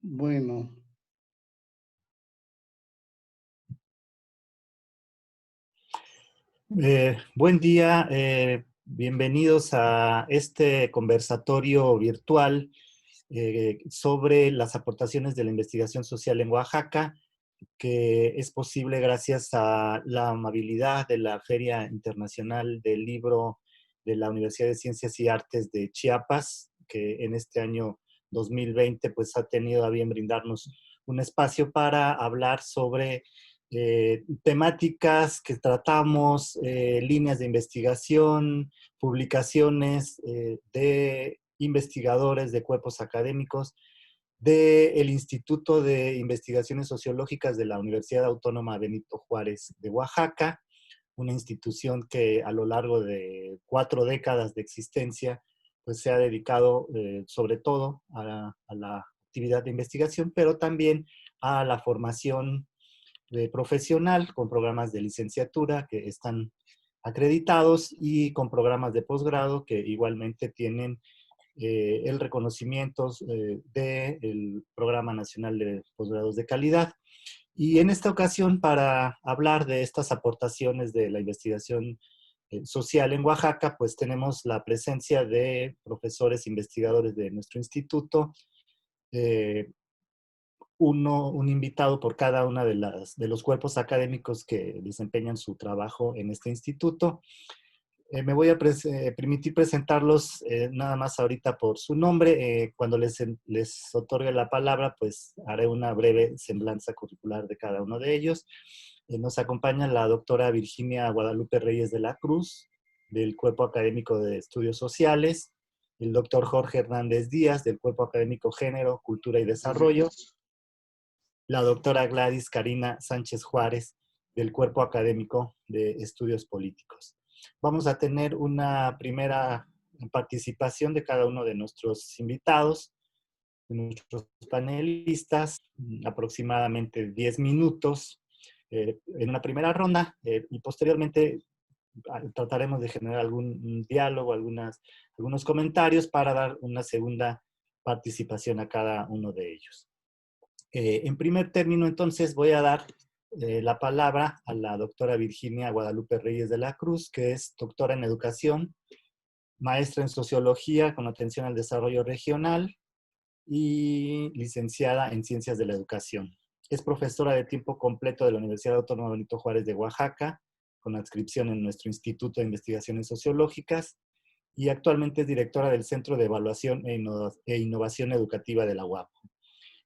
Bueno, Buen día, bienvenidos a este conversatorio virtual sobre las aportaciones de la investigación social en Oaxaca, que es posible gracias a la amabilidad de la Feria Internacional del Libro de la Universidad de Ciencias y Artes de Chiapas, que en este año 2020 pues ha tenido a bien brindarnos un espacio para hablar sobre temáticas que tratamos, líneas de investigación, publicaciones de investigadores de cuerpos académicos del Instituto de Investigaciones Sociológicas de la Universidad Autónoma Benito Juárez de Oaxaca, una institución que a lo largo de 4 décadas de existencia pues se ha dedicado sobre todo a la actividad de investigación, pero también a la formación profesional con programas de licenciatura que están acreditados y con programas de posgrado que igualmente tienen el reconocimiento del Programa Nacional de Posgrados de Calidad. Y en esta ocasión, para hablar de estas aportaciones de la investigación social en Oaxaca, pues tenemos la presencia de profesores investigadores de nuestro instituto, eh, un invitado por cada una de los cuerpos académicos que desempeñan su trabajo en este instituto. Me voy a permitir presentarlos nada más ahorita por su nombre. Cuando les otorgue la palabra, pues haré una breve semblanza curricular de cada uno de ellos. Nos acompaña la doctora Virginia Guadalupe Reyes de la Cruz, del Cuerpo Académico de Estudios Sociales, el doctor Jorge Hernández Díaz, del Cuerpo Académico Género, Cultura y Desarrollo, la doctora Gladys Karina Sánchez Juárez, del Cuerpo Académico de Estudios Políticos. Vamos a tener una primera participación de cada uno de nuestros invitados, de nuestros panelistas, aproximadamente 10 minutos en una primera ronda y posteriormente trataremos de generar algún diálogo, algunos comentarios para dar una segunda participación a cada uno de ellos. En primer término, entonces, voy a dar la palabra a la doctora Virginia Guadalupe Reyes de la Cruz, que es doctora en educación, maestra en sociología con atención al desarrollo regional y licenciada en ciencias de la educación. Es profesora de tiempo completo de la Universidad Autónoma Benito Juárez de Oaxaca, con adscripción en nuestro Instituto de Investigaciones Sociológicas, y actualmente es directora del Centro de Evaluación e Innovación Educativa de la UAP.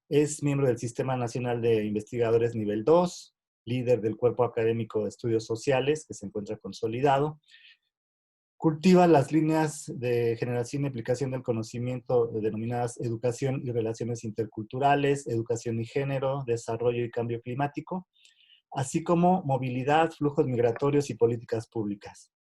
Es miembro del Sistema Nacional de Investigadores Nivel 2, líder del Cuerpo Académico de Estudios Sociales, que se encuentra consolidado. Cultiva las líneas de generación y aplicación del conocimiento denominadas educación y relaciones interculturales, educación y género, desarrollo y cambio climático, así como movilidad, flujos migratorios y políticas públicas.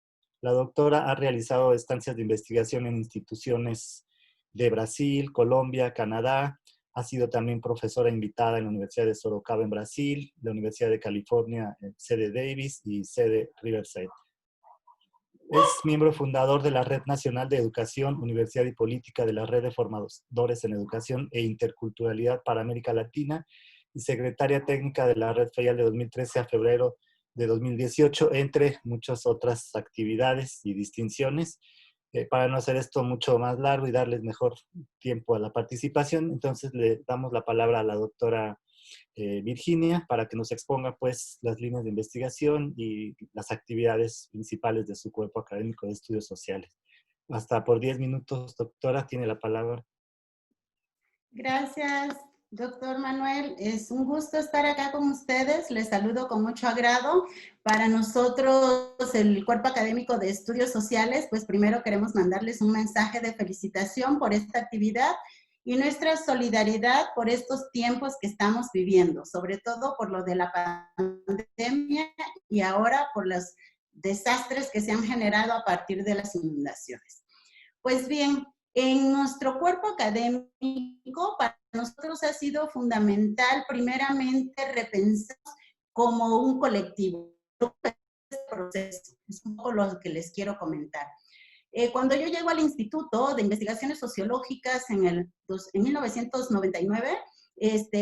La doctora ha realizado estancias de investigación en instituciones de Brasil, Colombia, Canadá. Ha sido también profesora invitada en la Universidad de Sorocaba en Brasil, la Universidad de California, sede Davis y sede Riverside. Es miembro fundador de la Red Nacional de Educación, Universidad y Política de la Red de Formadores en Educación e Interculturalidad para América Latina y secretaria técnica de la Red FEIAL de 2013 a febrero de 2018, entre muchas otras actividades y distinciones. Para no hacer esto mucho más largo y darles mejor tiempo a la participación, entonces le damos la palabra a la doctora Virginia para que nos exponga pues las líneas de investigación y las actividades principales de su cuerpo académico de estudios sociales. Hasta por 10 minutos, doctora, tiene la palabra. Gracias, doctor Manuel. Es un gusto estar acá con ustedes. Les saludo con mucho agrado. Para nosotros, el Cuerpo Académico de Estudios Sociales, pues primero queremos mandarles un mensaje de felicitación por esta actividad y nuestra solidaridad por estos tiempos que estamos viviendo, sobre todo por lo de la pandemia y ahora por los desastres que se han generado a partir de las inundaciones. Pues bien, en nuestro cuerpo académico, para nosotros ha sido fundamental, primeramente, repensar como un colectivo. Es un poco lo que les quiero comentar. Cuando yo llego al Instituto de Investigaciones Sociológicas en 1999,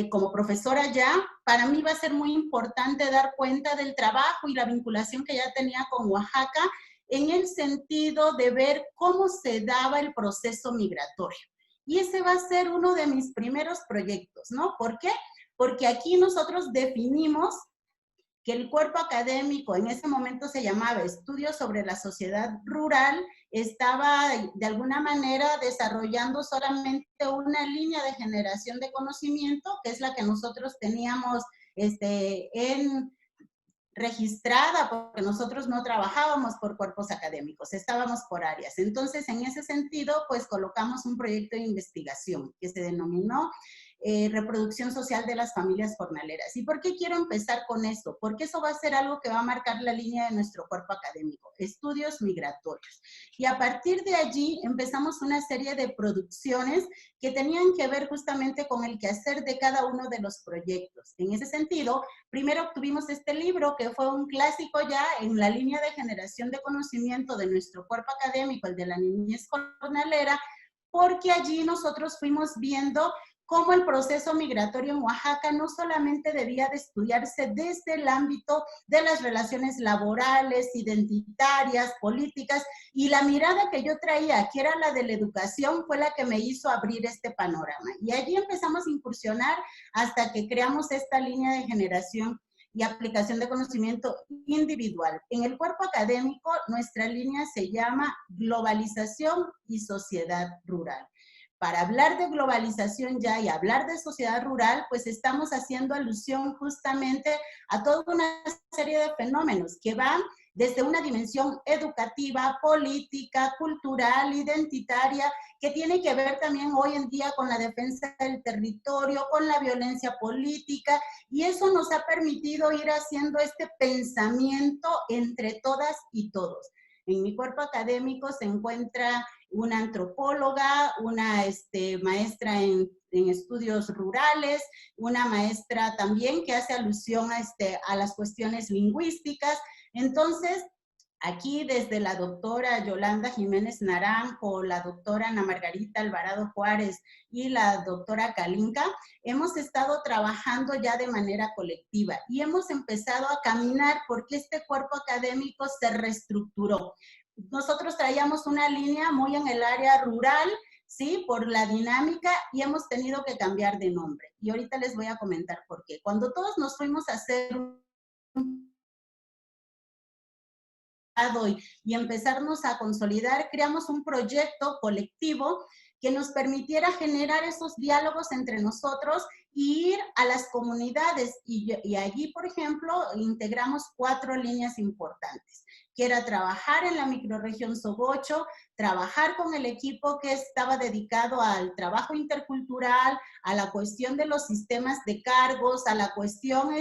como profesora ya, para mí va a ser muy importante dar cuenta del trabajo y la vinculación que ya tenía con Oaxaca en el sentido de ver cómo se daba el proceso migratorio. Y ese va a ser uno de mis primeros proyectos, ¿no? ¿Por qué? Porque aquí nosotros definimos que el cuerpo académico, en ese momento se llamaba Estudios sobre la Sociedad Rural, estaba de alguna manera desarrollando solamente una línea de generación de conocimiento, que es la que nosotros teníamos registrada, porque nosotros no trabajábamos por cuerpos académicos, estábamos por áreas. Entonces, en ese sentido, pues colocamos un proyecto de investigación que se denominó Reproducción Social de las Familias Jornaleras. ¿Y por qué quiero empezar con esto? Porque eso va a ser algo que va a marcar la línea de nuestro cuerpo académico, estudios migratorios. Y a partir de allí empezamos una serie de producciones que tenían que ver justamente con el quehacer de cada uno de los proyectos. En ese sentido, primero obtuvimos este libro que fue un clásico ya en la línea de generación de conocimiento de nuestro cuerpo académico, el de la niñez jornalera, porque allí nosotros fuimos viendo cómo el proceso migratorio en Oaxaca no solamente debía de estudiarse desde el ámbito de las relaciones laborales, identitarias, políticas, y la mirada que yo traía, que era la de la educación, fue la que me hizo abrir este panorama. Y allí empezamos a incursionar hasta que creamos esta línea de generación y aplicación de conocimiento individual. En el cuerpo académico, nuestra línea se llama Globalización y Sociedad Rural. Para hablar de globalización ya y hablar de sociedad rural, pues estamos haciendo alusión justamente a toda una serie de fenómenos que van desde una dimensión educativa, política, cultural, identitaria, que tiene que ver también hoy en día con la defensa del territorio, con la violencia política, y eso nos ha permitido ir haciendo este pensamiento entre todas y todos. En mi cuerpo académico se encuentra una antropóloga, una maestra en estudios rurales, una maestra también que hace alusión a las cuestiones lingüísticas. Entonces, aquí desde la doctora Yolanda Jiménez Naranjo, la doctora Ana Margarita Alvarado Juárez y la doctora Kalinka, hemos estado trabajando ya de manera colectiva y hemos empezado a caminar porque este cuerpo académico se reestructuró. Nosotros traíamos una línea muy en el área rural, ¿sí? Por la dinámica, y hemos tenido que cambiar de nombre. Y ahorita les voy a comentar por qué. Cuando todos nos fuimos a hacer y empezarnos a consolidar, creamos un proyecto colectivo que nos permitiera generar esos diálogos entre nosotros y ir a las comunidades. Y allí, por ejemplo, integramos 4 líneas importantes, que era trabajar en la microrregión Sogocho, trabajar con el equipo que estaba dedicado al trabajo intercultural, a la cuestión de los sistemas de cargos, a la cuestión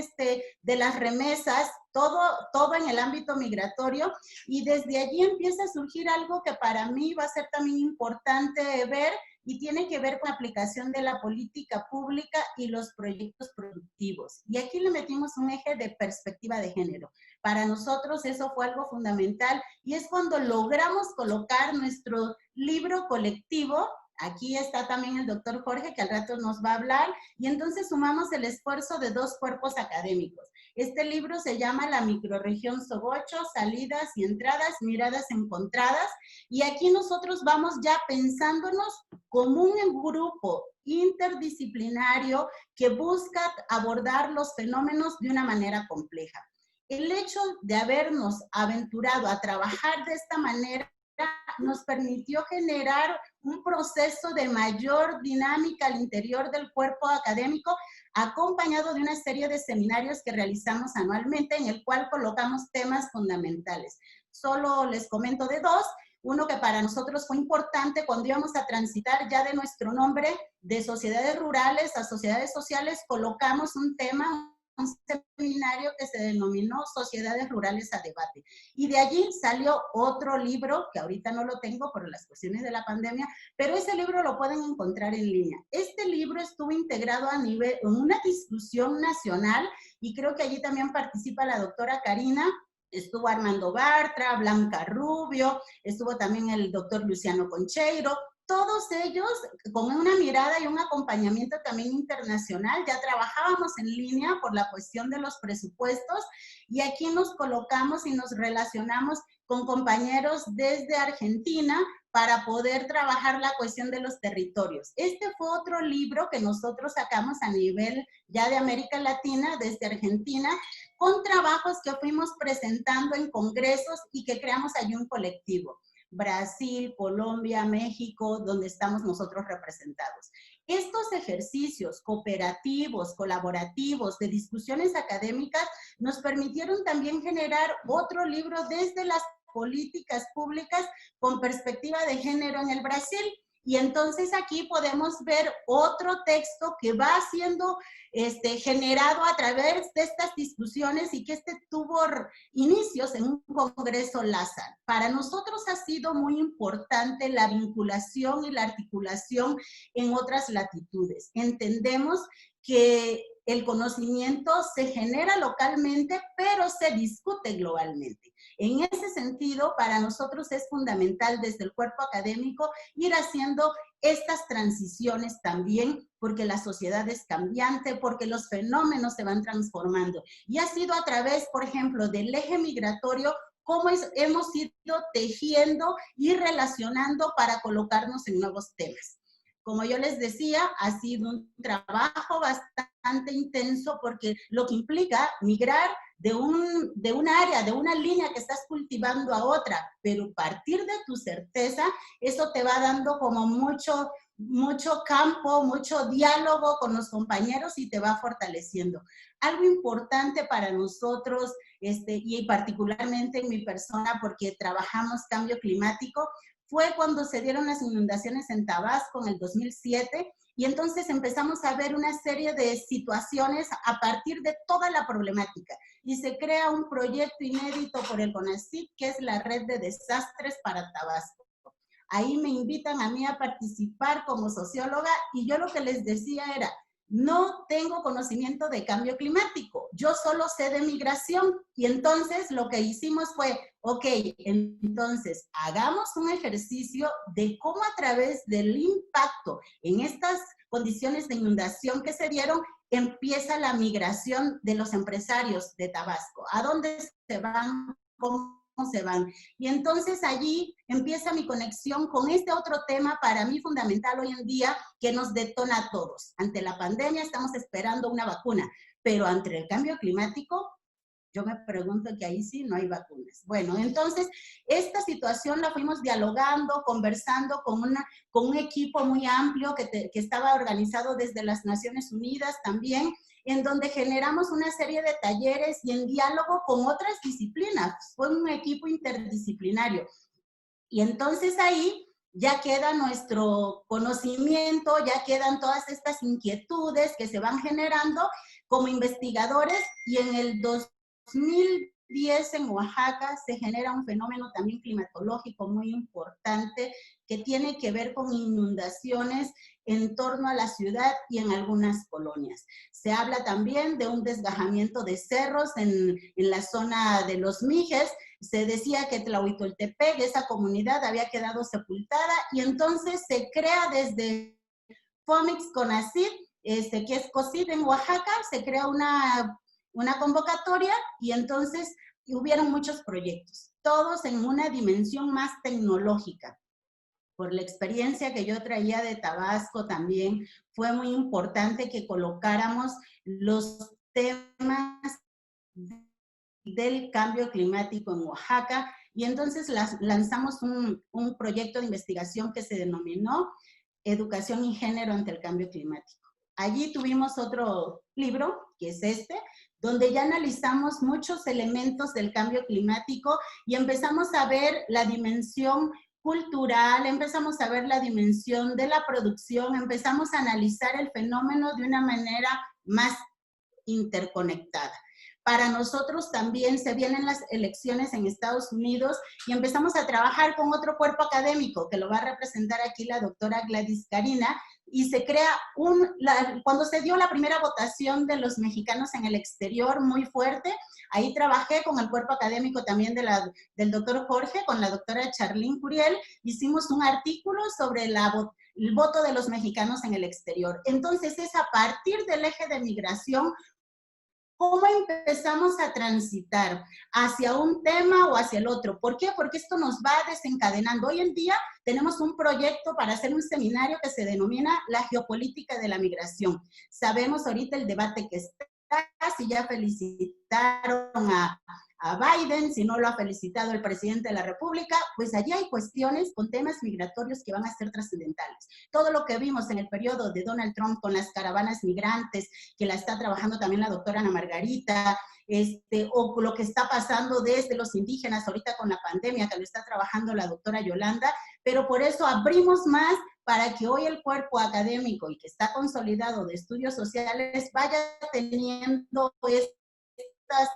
de las remesas, todo en el ámbito migratorio, y desde allí empieza a surgir algo que para mí va a ser también importante ver, y tiene que ver con la aplicación de la política pública y los proyectos productivos. Y aquí le metimos un eje de perspectiva de género. Para nosotros eso fue algo fundamental, y es cuando logramos colocar nuestro libro colectivo. Aquí está también el doctor Jorge, que al rato nos va a hablar, y entonces sumamos el esfuerzo de 2 cuerpos académicos. Este libro se llama La microrregión Sogocho, salidas y entradas, miradas encontradas, y aquí nosotros vamos ya pensándonos como un grupo interdisciplinario que busca abordar los fenómenos de una manera compleja. El hecho de habernos aventurado a trabajar de esta manera nos permitió generar un proceso de mayor dinámica al interior del cuerpo académico, acompañado de una serie de seminarios que realizamos anualmente, en el cual colocamos temas fundamentales. Solo les comento de 2. Uno que para nosotros fue importante cuando íbamos a transitar ya de nuestro nombre de sociedades rurales a sociedades sociales, colocamos un tema, un seminario que se denominó Sociedades Rurales a Debate. Y de allí salió otro libro, que ahorita no lo tengo por las cuestiones de la pandemia, pero ese libro lo pueden encontrar en línea. Este libro estuvo integrado en una discusión nacional, y creo que allí también participa la doctora Karina. Estuvo Armando Bartra, Blanca Rubio, estuvo también el doctor Luciano Concheiro, todos ellos con una mirada y un acompañamiento también internacional. Ya trabajábamos en línea por la cuestión de los presupuestos y aquí nos colocamos y nos relacionamos con compañeros desde Argentina para poder trabajar la cuestión de los territorios. Este fue otro libro que nosotros sacamos a nivel ya de América Latina, desde Argentina, con trabajos que fuimos presentando en congresos y que creamos allí un colectivo. Brasil, Colombia, México, donde estamos nosotros representados. Estos ejercicios cooperativos, colaborativos, de discusiones académicas, nos permitieron también generar otro libro desde las políticas públicas con perspectiva de género en el Brasil. Y entonces aquí podemos ver otro texto que va siendo generado a través de estas discusiones y que tuvo inicios en un congreso LASAL. Para nosotros ha sido muy importante la vinculación y la articulación en otras latitudes. Entendemos que el conocimiento se genera localmente, pero se discute globalmente. En ese sentido, para nosotros es fundamental desde el cuerpo académico ir haciendo estas transiciones también, porque la sociedad es cambiante, porque los fenómenos se van transformando. Y ha sido a través, por ejemplo, del eje migratorio, cómo hemos ido tejiendo y relacionando para colocarnos en nuevos temas. Como yo les decía, ha sido un trabajo bastante intenso porque lo que implica migrar de un área, de una línea que estás cultivando a otra, pero partir de tu certeza, eso te va dando como mucho campo, mucho diálogo con los compañeros y te va fortaleciendo. Algo importante para nosotros, y particularmente en mi persona, porque trabajamos cambio climático, fue cuando se dieron las inundaciones en Tabasco en el 2007 y entonces empezamos a ver una serie de situaciones a partir de toda la problemática y se crea un proyecto inédito por el CONACYT que es la Red de Desastres para Tabasco. Ahí me invitan a mí a participar como socióloga y yo lo que les decía era, no tengo conocimiento de cambio climático, yo solo sé de migración. Y entonces lo que hicimos fue, ok, entonces hagamos un ejercicio de cómo a través del impacto en estas condiciones de inundación que se dieron, empieza la migración de los empresarios de Tabasco. ¿A dónde se van? ¿Cómo se van? Y entonces allí empieza mi conexión con este otro tema para mí fundamental hoy en día que nos detona a todos. Ante la pandemia estamos esperando una vacuna, pero ante el cambio climático, yo me pregunto que ahí sí no hay vacunas. Bueno, entonces esta situación la fuimos dialogando, conversando con un equipo muy amplio que estaba organizado desde las Naciones Unidas también, en donde generamos una serie de talleres y en diálogo con otras disciplinas. Fue un equipo interdisciplinario. Y entonces ahí ya queda nuestro conocimiento, ya quedan todas estas inquietudes que se van generando como investigadores y en el 2010 en Oaxaca se genera un fenómeno también climatológico muy importante que tiene que ver con inundaciones en torno a la ciudad y en algunas colonias. Se habla también de un desgajamiento de cerros en la zona de los Mijes. Se decía que Tlahuitoltepec, esa comunidad, había quedado sepultada y entonces se crea desde FOMIX CONACYT, que es COCYT en Oaxaca, se crea una convocatoria y entonces hubieron muchos proyectos, todos en una dimensión más tecnológica. Por la experiencia que yo traía de Tabasco también, fue muy importante que colocáramos los temas del cambio climático en Oaxaca y entonces lanzamos un proyecto de investigación que se denominó Educación y Género ante el Cambio Climático. Allí tuvimos otro libro, que es donde ya analizamos muchos elementos del cambio climático y empezamos a ver la dimensión cultural, empezamos a ver la dimensión de la producción, empezamos a analizar el fenómeno de una manera más interconectada. Para nosotros también se vienen las elecciones en Estados Unidos y empezamos a trabajar con otro cuerpo académico que lo va a representar aquí la doctora Gladys Carina, y se crea cuando se dio la primera votación de los mexicanos en el exterior muy fuerte, ahí trabajé con el cuerpo académico también del doctor Jorge, con la doctora Charlene Curiel, hicimos un artículo sobre el voto de los mexicanos en el exterior. Entonces es a partir del eje de migración cómo empezamos a transitar hacia un tema o hacia el otro. ¿Por qué? Porque esto nos va desencadenando. Hoy en día tenemos un proyecto para hacer un seminario que se denomina La geopolítica de la migración. Sabemos ahorita el debate que está, si ya felicitaron a Biden, si no lo ha felicitado el presidente de la República, pues allí hay cuestiones con temas migratorios que van a ser trascendentales. Todo lo que vimos en el periodo de Donald Trump con las caravanas migrantes, que la está trabajando también la doctora Ana Margarita, o lo que está pasando desde los indígenas ahorita con la pandemia, que lo está trabajando la doctora Yolanda, pero por eso abrimos más para que hoy el cuerpo académico y que está consolidado de estudios sociales vaya teniendo esta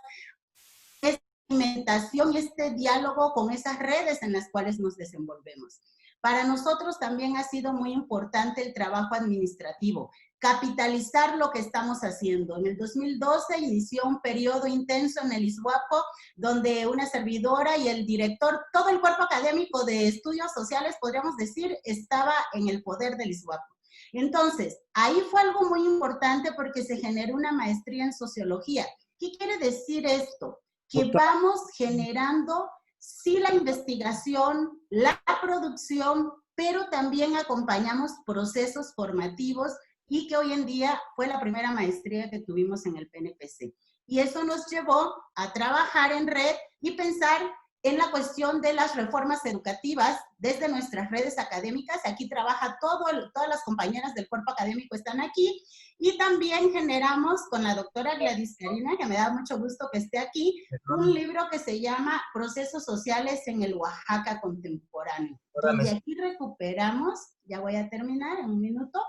alimentación y este diálogo con esas redes en las cuales nos desenvolvemos. Para nosotros también ha sido muy importante el trabajo administrativo, capitalizar lo que estamos haciendo. En el 2012 inició un periodo intenso en el ISWAPO, donde una servidora y el director, todo el cuerpo académico de estudios sociales, podríamos decir, estaba en el poder del ISWAPO. Entonces, ahí fue algo muy importante porque se generó una maestría en sociología. ¿Qué quiere decir esto? Que vamos generando, sí, la investigación, la producción, pero también acompañamos procesos formativos y que hoy en día fue la primera maestría que tuvimos en el PNPC. Y eso nos llevó a trabajar en red y pensar en la cuestión de las reformas educativas desde nuestras redes académicas. Aquí trabaja todas las compañeras del cuerpo académico están aquí. Y también generamos con la doctora Gladys Karina, que me da mucho gusto que esté aquí, un libro que se llama Procesos Sociales en el Oaxaca Contemporáneo, donde aquí recuperamos, ya voy a terminar en un minuto,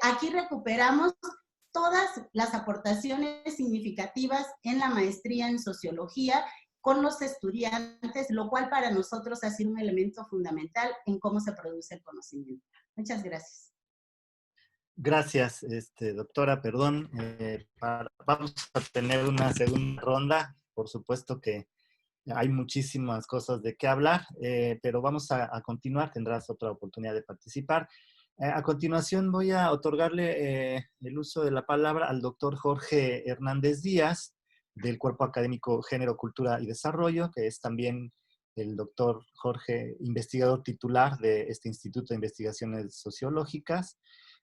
aquí recuperamos todas las aportaciones significativas en la maestría en sociología con los estudiantes, lo cual para nosotros ha sido un elemento fundamental en cómo se produce el conocimiento. Muchas gracias. Gracias, doctora, perdón. Vamos a tener una segunda ronda. Por supuesto que hay muchísimas cosas de qué hablar, pero vamos a continuar. Tendrás otra oportunidad de participar. A continuación voy a otorgarle el uso de la palabra al doctor Jorge Hernández Díaz, del Cuerpo Académico Género, Cultura y Desarrollo, que es también el doctor Jorge, investigador titular de este Instituto de Investigaciones Sociológicas.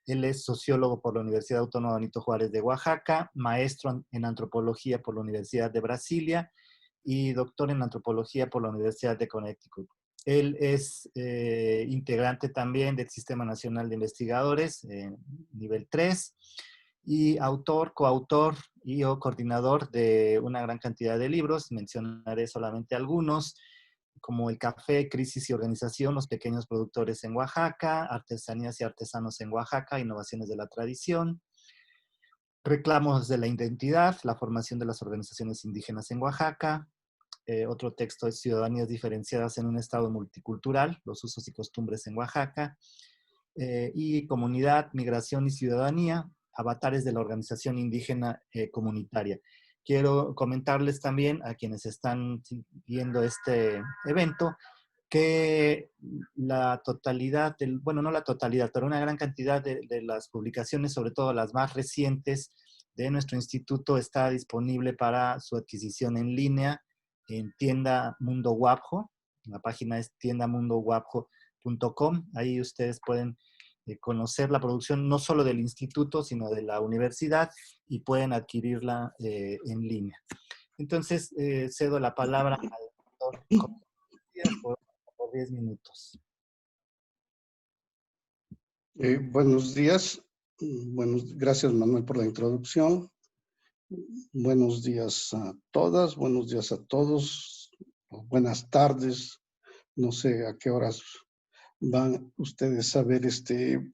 Él es sociólogo por la Universidad Autónoma Benito Juárez de Oaxaca, maestro en antropología por la Universidad de Brasilia y doctor en antropología por la Universidad de Connecticut. Él es integrante también del Sistema Nacional de Investigadores, nivel 3, y autor, coautor y o coordinador de una gran cantidad de libros. Mencionaré solamente algunos, como El café, crisis y organización, los pequeños productores en Oaxaca, artesanías y artesanos en Oaxaca, innovaciones de la tradición, reclamos de la identidad, la formación de las organizaciones indígenas en Oaxaca. Otro texto es Ciudadanías diferenciadas en un estado multicultural, los usos y costumbres en Oaxaca. Y comunidad, migración y ciudadanía, avatares de la organización indígena comunitaria. Quiero comentarles también a quienes están viendo este evento que la totalidad, bueno, no la totalidad, pero una gran cantidad de las publicaciones, sobre todo las más recientes de nuestro instituto, está disponible para su adquisición en línea en Tienda Mundo Wapjo. La página es tiendamundowapjo.com. Ahí ustedes pueden conocer la producción no solo del instituto, sino de la universidad y pueden adquirirla en línea. Entonces, cedo la palabra al doctor por 10 minutos. Buenos días. Gracias, Manuel, por la introducción. Buenos días a todas, buenos días a todos. Buenas tardes. No sé a qué horas van ustedes a ver este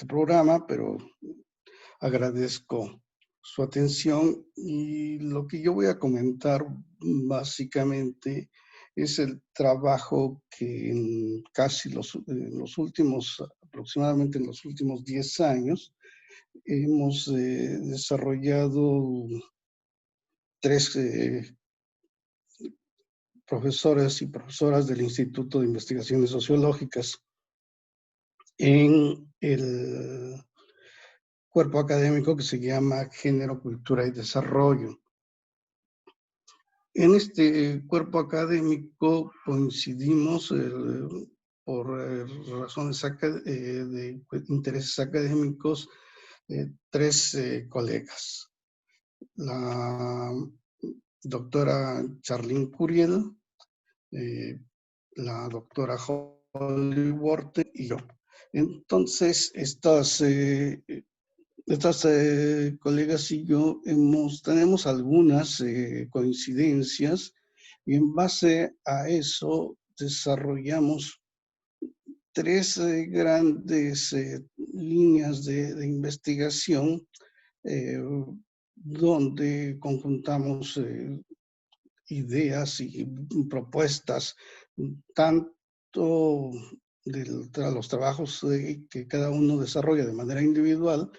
programa, pero agradezco su atención y lo que yo voy a comentar básicamente es el trabajo que en casi los últimos aproximadamente en los últimos 10 años, hemos desarrollado 3 profesores y profesoras del Instituto de Investigaciones Sociológicas en el cuerpo académico que se llama Género, Cultura y Desarrollo. En este cuerpo académico coincidimos por razones de intereses académicos 3 colegas. La doctora Charlene Curiel, la doctora Holly Worte y yo. Entonces, estas colegas y yo tenemos algunas coincidencias y en base a eso desarrollamos 3 grandes líneas de investigación donde conjuntamos ideas y propuestas, tanto de los trabajos que cada uno desarrolla de manera individual,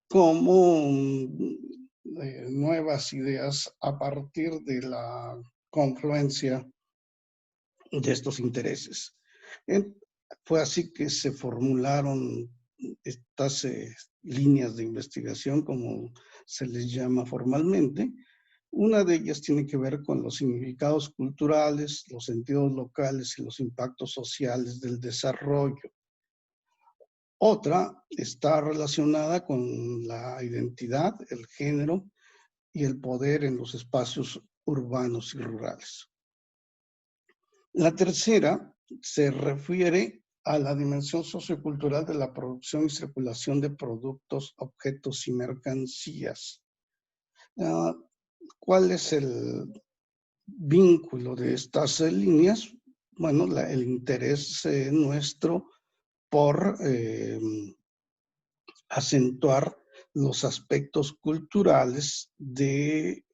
como nuevas ideas a partir de la confluencia de estos intereses. Fue así que se formularon estas líneas de investigación, como se les llama formalmente. Una de ellas tiene que ver con los significados culturales, los sentidos locales y los impactos sociales del desarrollo. Otra está relacionada con la identidad, el género y el poder en los espacios urbanos y rurales. La tercera se refiere a la dimensión sociocultural de la producción y circulación de productos, objetos y mercancías. ¿Cuál es el vínculo de estas líneas? Bueno, el interés nuestro por acentuar los aspectos culturales de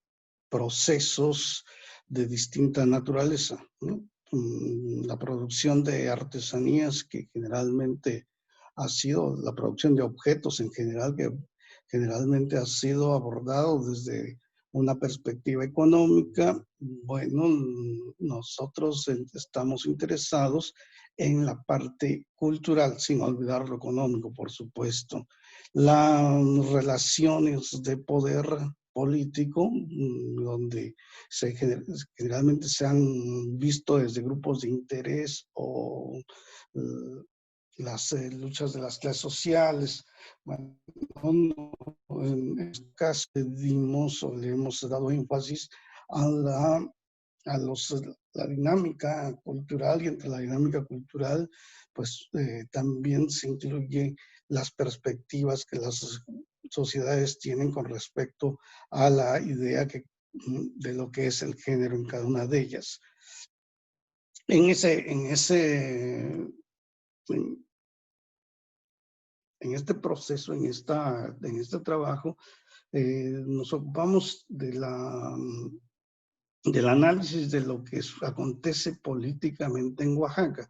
procesos de distinta naturaleza, ¿no? La producción de artesanías que generalmente ha sido, la producción de objetos en general que generalmente ha sido abordado desde una perspectiva económica. Bueno, nosotros estamos interesados en la parte cultural, sin olvidar lo económico, por supuesto. Las relaciones de poder político, donde generalmente se han visto desde grupos de interés o las luchas de las clases sociales. Bueno, en este caso dimos o le hemos dado énfasis a la dinámica cultural, y entre la dinámica cultural pues también se incluye las perspectivas que las sociedades tienen con respecto a la idea de lo que es el género en cada una de ellas. En este proceso, en este trabajo, nos ocupamos del análisis de lo que acontece políticamente en Oaxaca,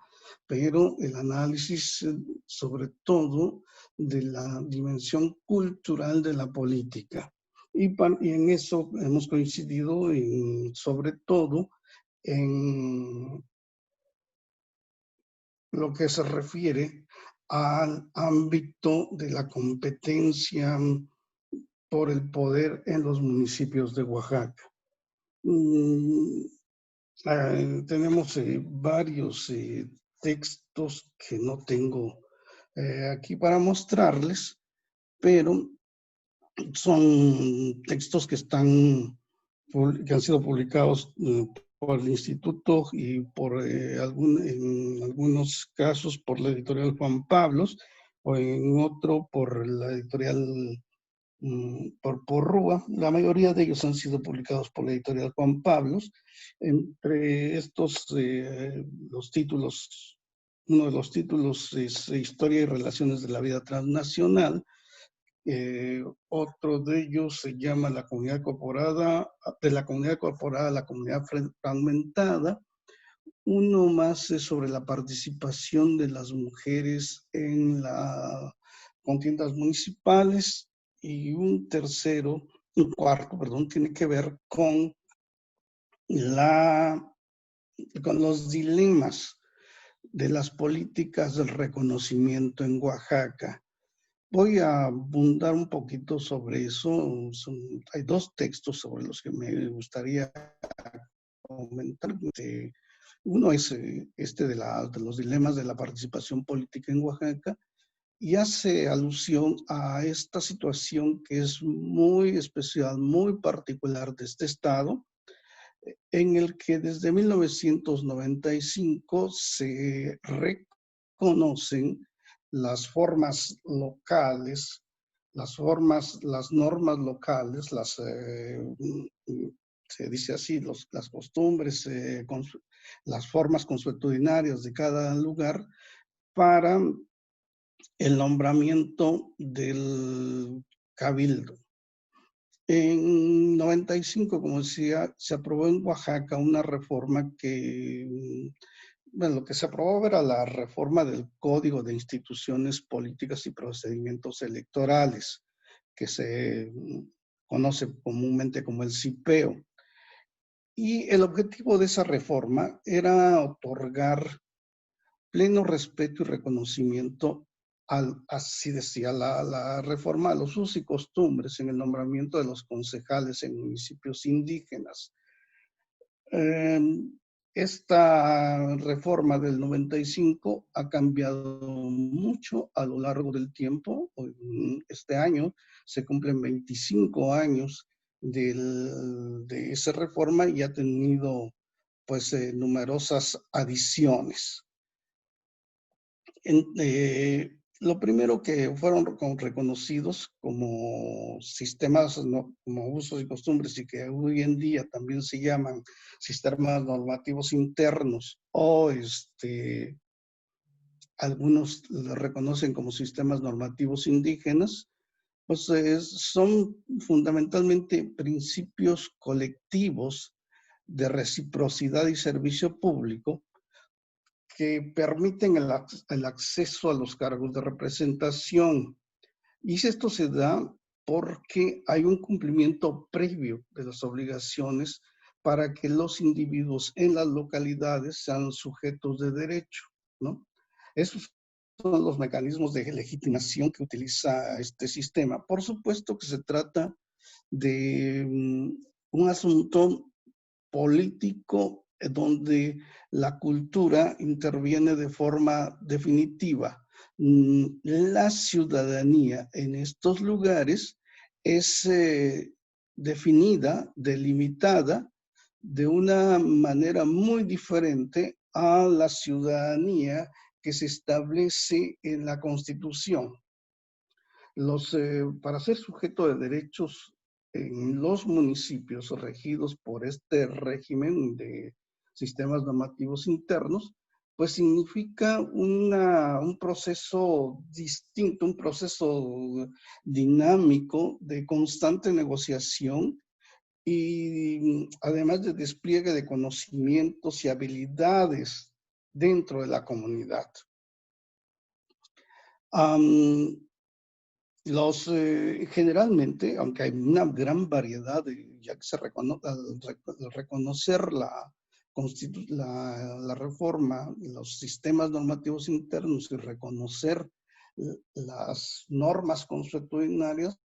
pero el análisis sobre todo de la dimensión cultural de la política. Y en eso hemos coincidido sobre todo en lo que se refiere al ámbito de la competencia por el poder en los municipios de Oaxaca. Tenemos varios textos que no tengo aquí para mostrarles, pero son textos que han sido publicados por el Instituto y en algunos casos por la editorial Juan Pablos, o en otro por la editorial por Porrúa. La mayoría de ellos han sido publicados por la editorial Juan Pablos. Entre estos, los títulos, uno de los títulos es Historia y Relaciones de la Vida Transnacional. Otro de ellos se llama de la comunidad incorporada a la comunidad fragmentada. Uno más es sobre la participación de las mujeres en las contiendas municipales y un cuarto, perdón, tiene que ver con los dilemas de las políticas del reconocimiento en Oaxaca. Voy a abundar un poquito sobre eso. Hay dos textos sobre los que me gustaría comentar. Uno es este de los dilemas de la participación política en Oaxaca y hace alusión a esta situación que es muy especial, muy particular de este estado, en el que desde 1995 se reconocen las formas locales, las normas locales, se dice así, las costumbres, las formas consuetudinarias de cada lugar para el nombramiento del cabildo. En 95, como decía, se aprobó en Oaxaca una reforma lo que se aprobó era la reforma del Código de Instituciones Políticas y Procedimientos Electorales, que se conoce comúnmente como el CIPEO. Y el objetivo de esa reforma era otorgar pleno respeto y reconocimiento así decía la reforma, a los usos y costumbres en el nombramiento de los concejales en municipios indígenas. Esta reforma del 95 ha cambiado mucho a lo largo del tiempo. Este año se cumplen 25 años de esa reforma y ha tenido pues numerosas adiciones. Lo primero que fueron reconocidos como sistemas, como usos y costumbres, y que hoy en día también se llaman sistemas normativos internos, o algunos lo reconocen como sistemas normativos indígenas, pues son fundamentalmente principios colectivos de reciprocidad y servicio público, que permiten el acceso a los cargos de representación. Y esto se da porque hay un cumplimiento previo de las obligaciones para que los individuos en las localidades sean sujetos de derecho, ¿no? Esos son los mecanismos de legitimación que utiliza este sistema. Por supuesto que se trata de un asunto político donde la cultura interviene de forma definitiva. La ciudadanía en estos lugares es definida, delimitada de una manera muy diferente a la ciudadanía que se establece en la Constitución. Para ser sujeto de derechos en los municipios regidos por este régimen de sistemas normativos internos, pues significa un proceso distinto, un proceso dinámico de constante negociación y además de despliegue de conocimientos y habilidades dentro de la comunidad. Generalmente, aunque hay una gran variedad, ya que al reconocer la reforma, los sistemas normativos internos y reconocer las normas consuetudinarias,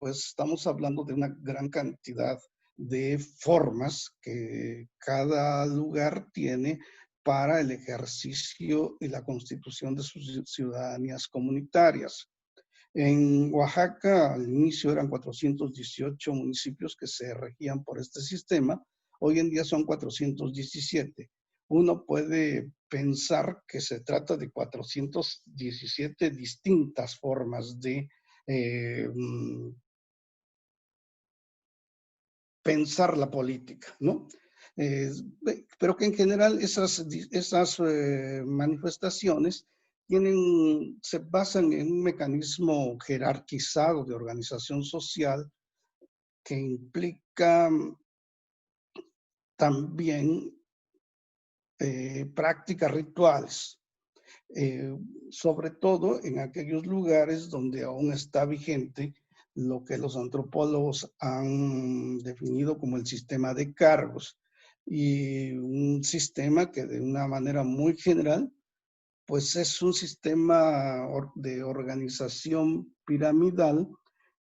pues estamos hablando de una gran cantidad de formas que cada lugar tiene para el ejercicio y la constitución de sus ciudadanías comunitarias. En Oaxaca, al inicio eran 418 municipios que se regían por este sistema. Hoy en día son 417. Uno puede pensar que se trata de 417 distintas formas de pensar la política, ¿no? Pero que en general esas manifestaciones se basan en un mecanismo jerarquizado de organización social que implica también prácticas rituales, sobre todo en aquellos lugares donde aún está vigente lo que los antropólogos han definido como el sistema de cargos, y un sistema que de una manera muy general, pues es un sistema de organización piramidal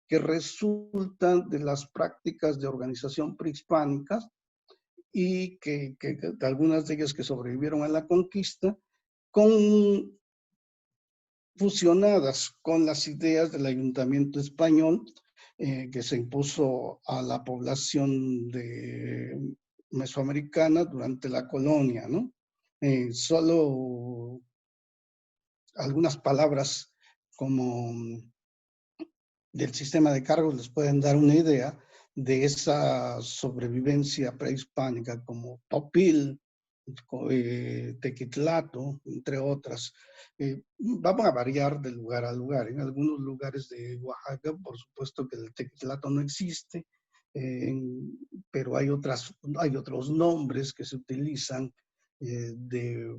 que resulta de las prácticas de organización prehispánicas y que algunas de ellas que sobrevivieron a la conquista, con, fusionadas con las ideas del ayuntamiento español que se impuso a la población mesoamericana durante la colonia, ¿no? Solo algunas palabras como del sistema de cargos les pueden dar una idea de esa sobrevivencia prehispánica, como topil, tequitlato, entre otras. Vamos a variar de lugar a lugar. En algunos lugares de Oaxaca, por supuesto que el tequitlato no existe, pero hay otros nombres que se utilizan de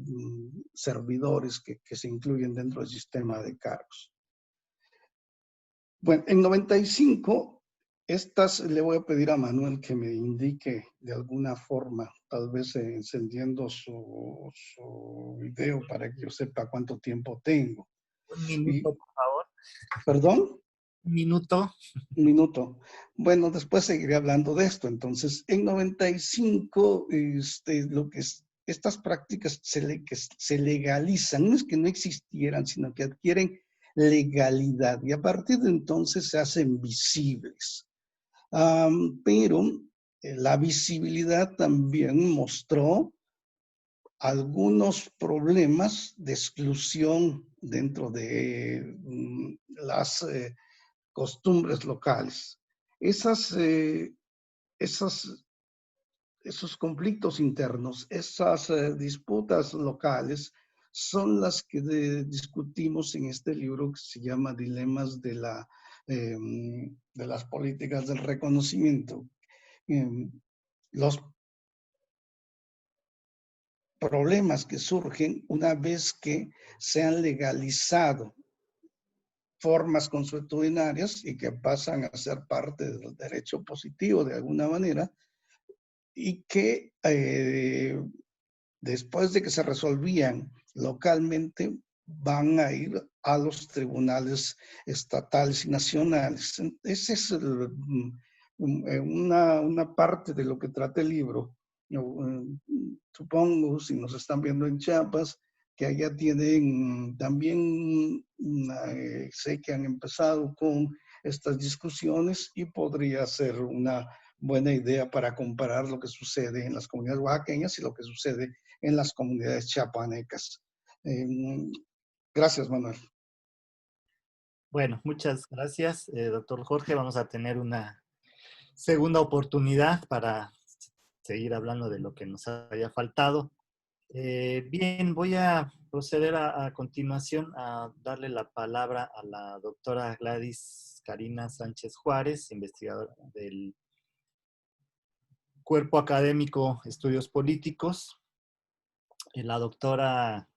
servidores que se incluyen dentro del sistema de cargos. Bueno, en 95, le voy a pedir a Manuel que me indique de alguna forma, tal vez encendiendo su video para que yo sepa cuánto tiempo tengo. Un minuto, por favor. ¿Perdón? Un minuto. Un minuto. Bueno, después seguiré hablando de esto. Entonces, en 95, estas prácticas que se legalizan, no es que no existieran, sino que adquieren legalidad y a partir de entonces se hacen visibles. Pero la visibilidad también mostró algunos problemas de exclusión dentro de las costumbres locales. Esos conflictos internos, esas disputas locales son las que discutimos en este libro que se llama Dilemas de las políticas del reconocimiento. Los problemas que surgen una vez que se han legalizado formas consuetudinarias y que pasan a ser parte del derecho positivo de alguna manera, y que después de que se resolvían localmente, van a ir a los tribunales estatales y nacionales. Esa es una parte de lo que trata el libro. Supongo, si nos están viendo en Chiapas, que allá tienen también, sé que han empezado con estas discusiones y podría ser una buena idea para comparar lo que sucede en las comunidades oaxaqueñas y lo que sucede en las comunidades chiapanecas. Gracias, Manuel. Bueno, muchas gracias, doctor Jorge. Vamos a tener una segunda oportunidad para seguir hablando de lo que nos haya faltado. Bien, voy a proceder a continuación a darle la palabra a la doctora Gladys Karina Sánchez Juárez, investigadora del Cuerpo Académico Estudios Políticos. La doctora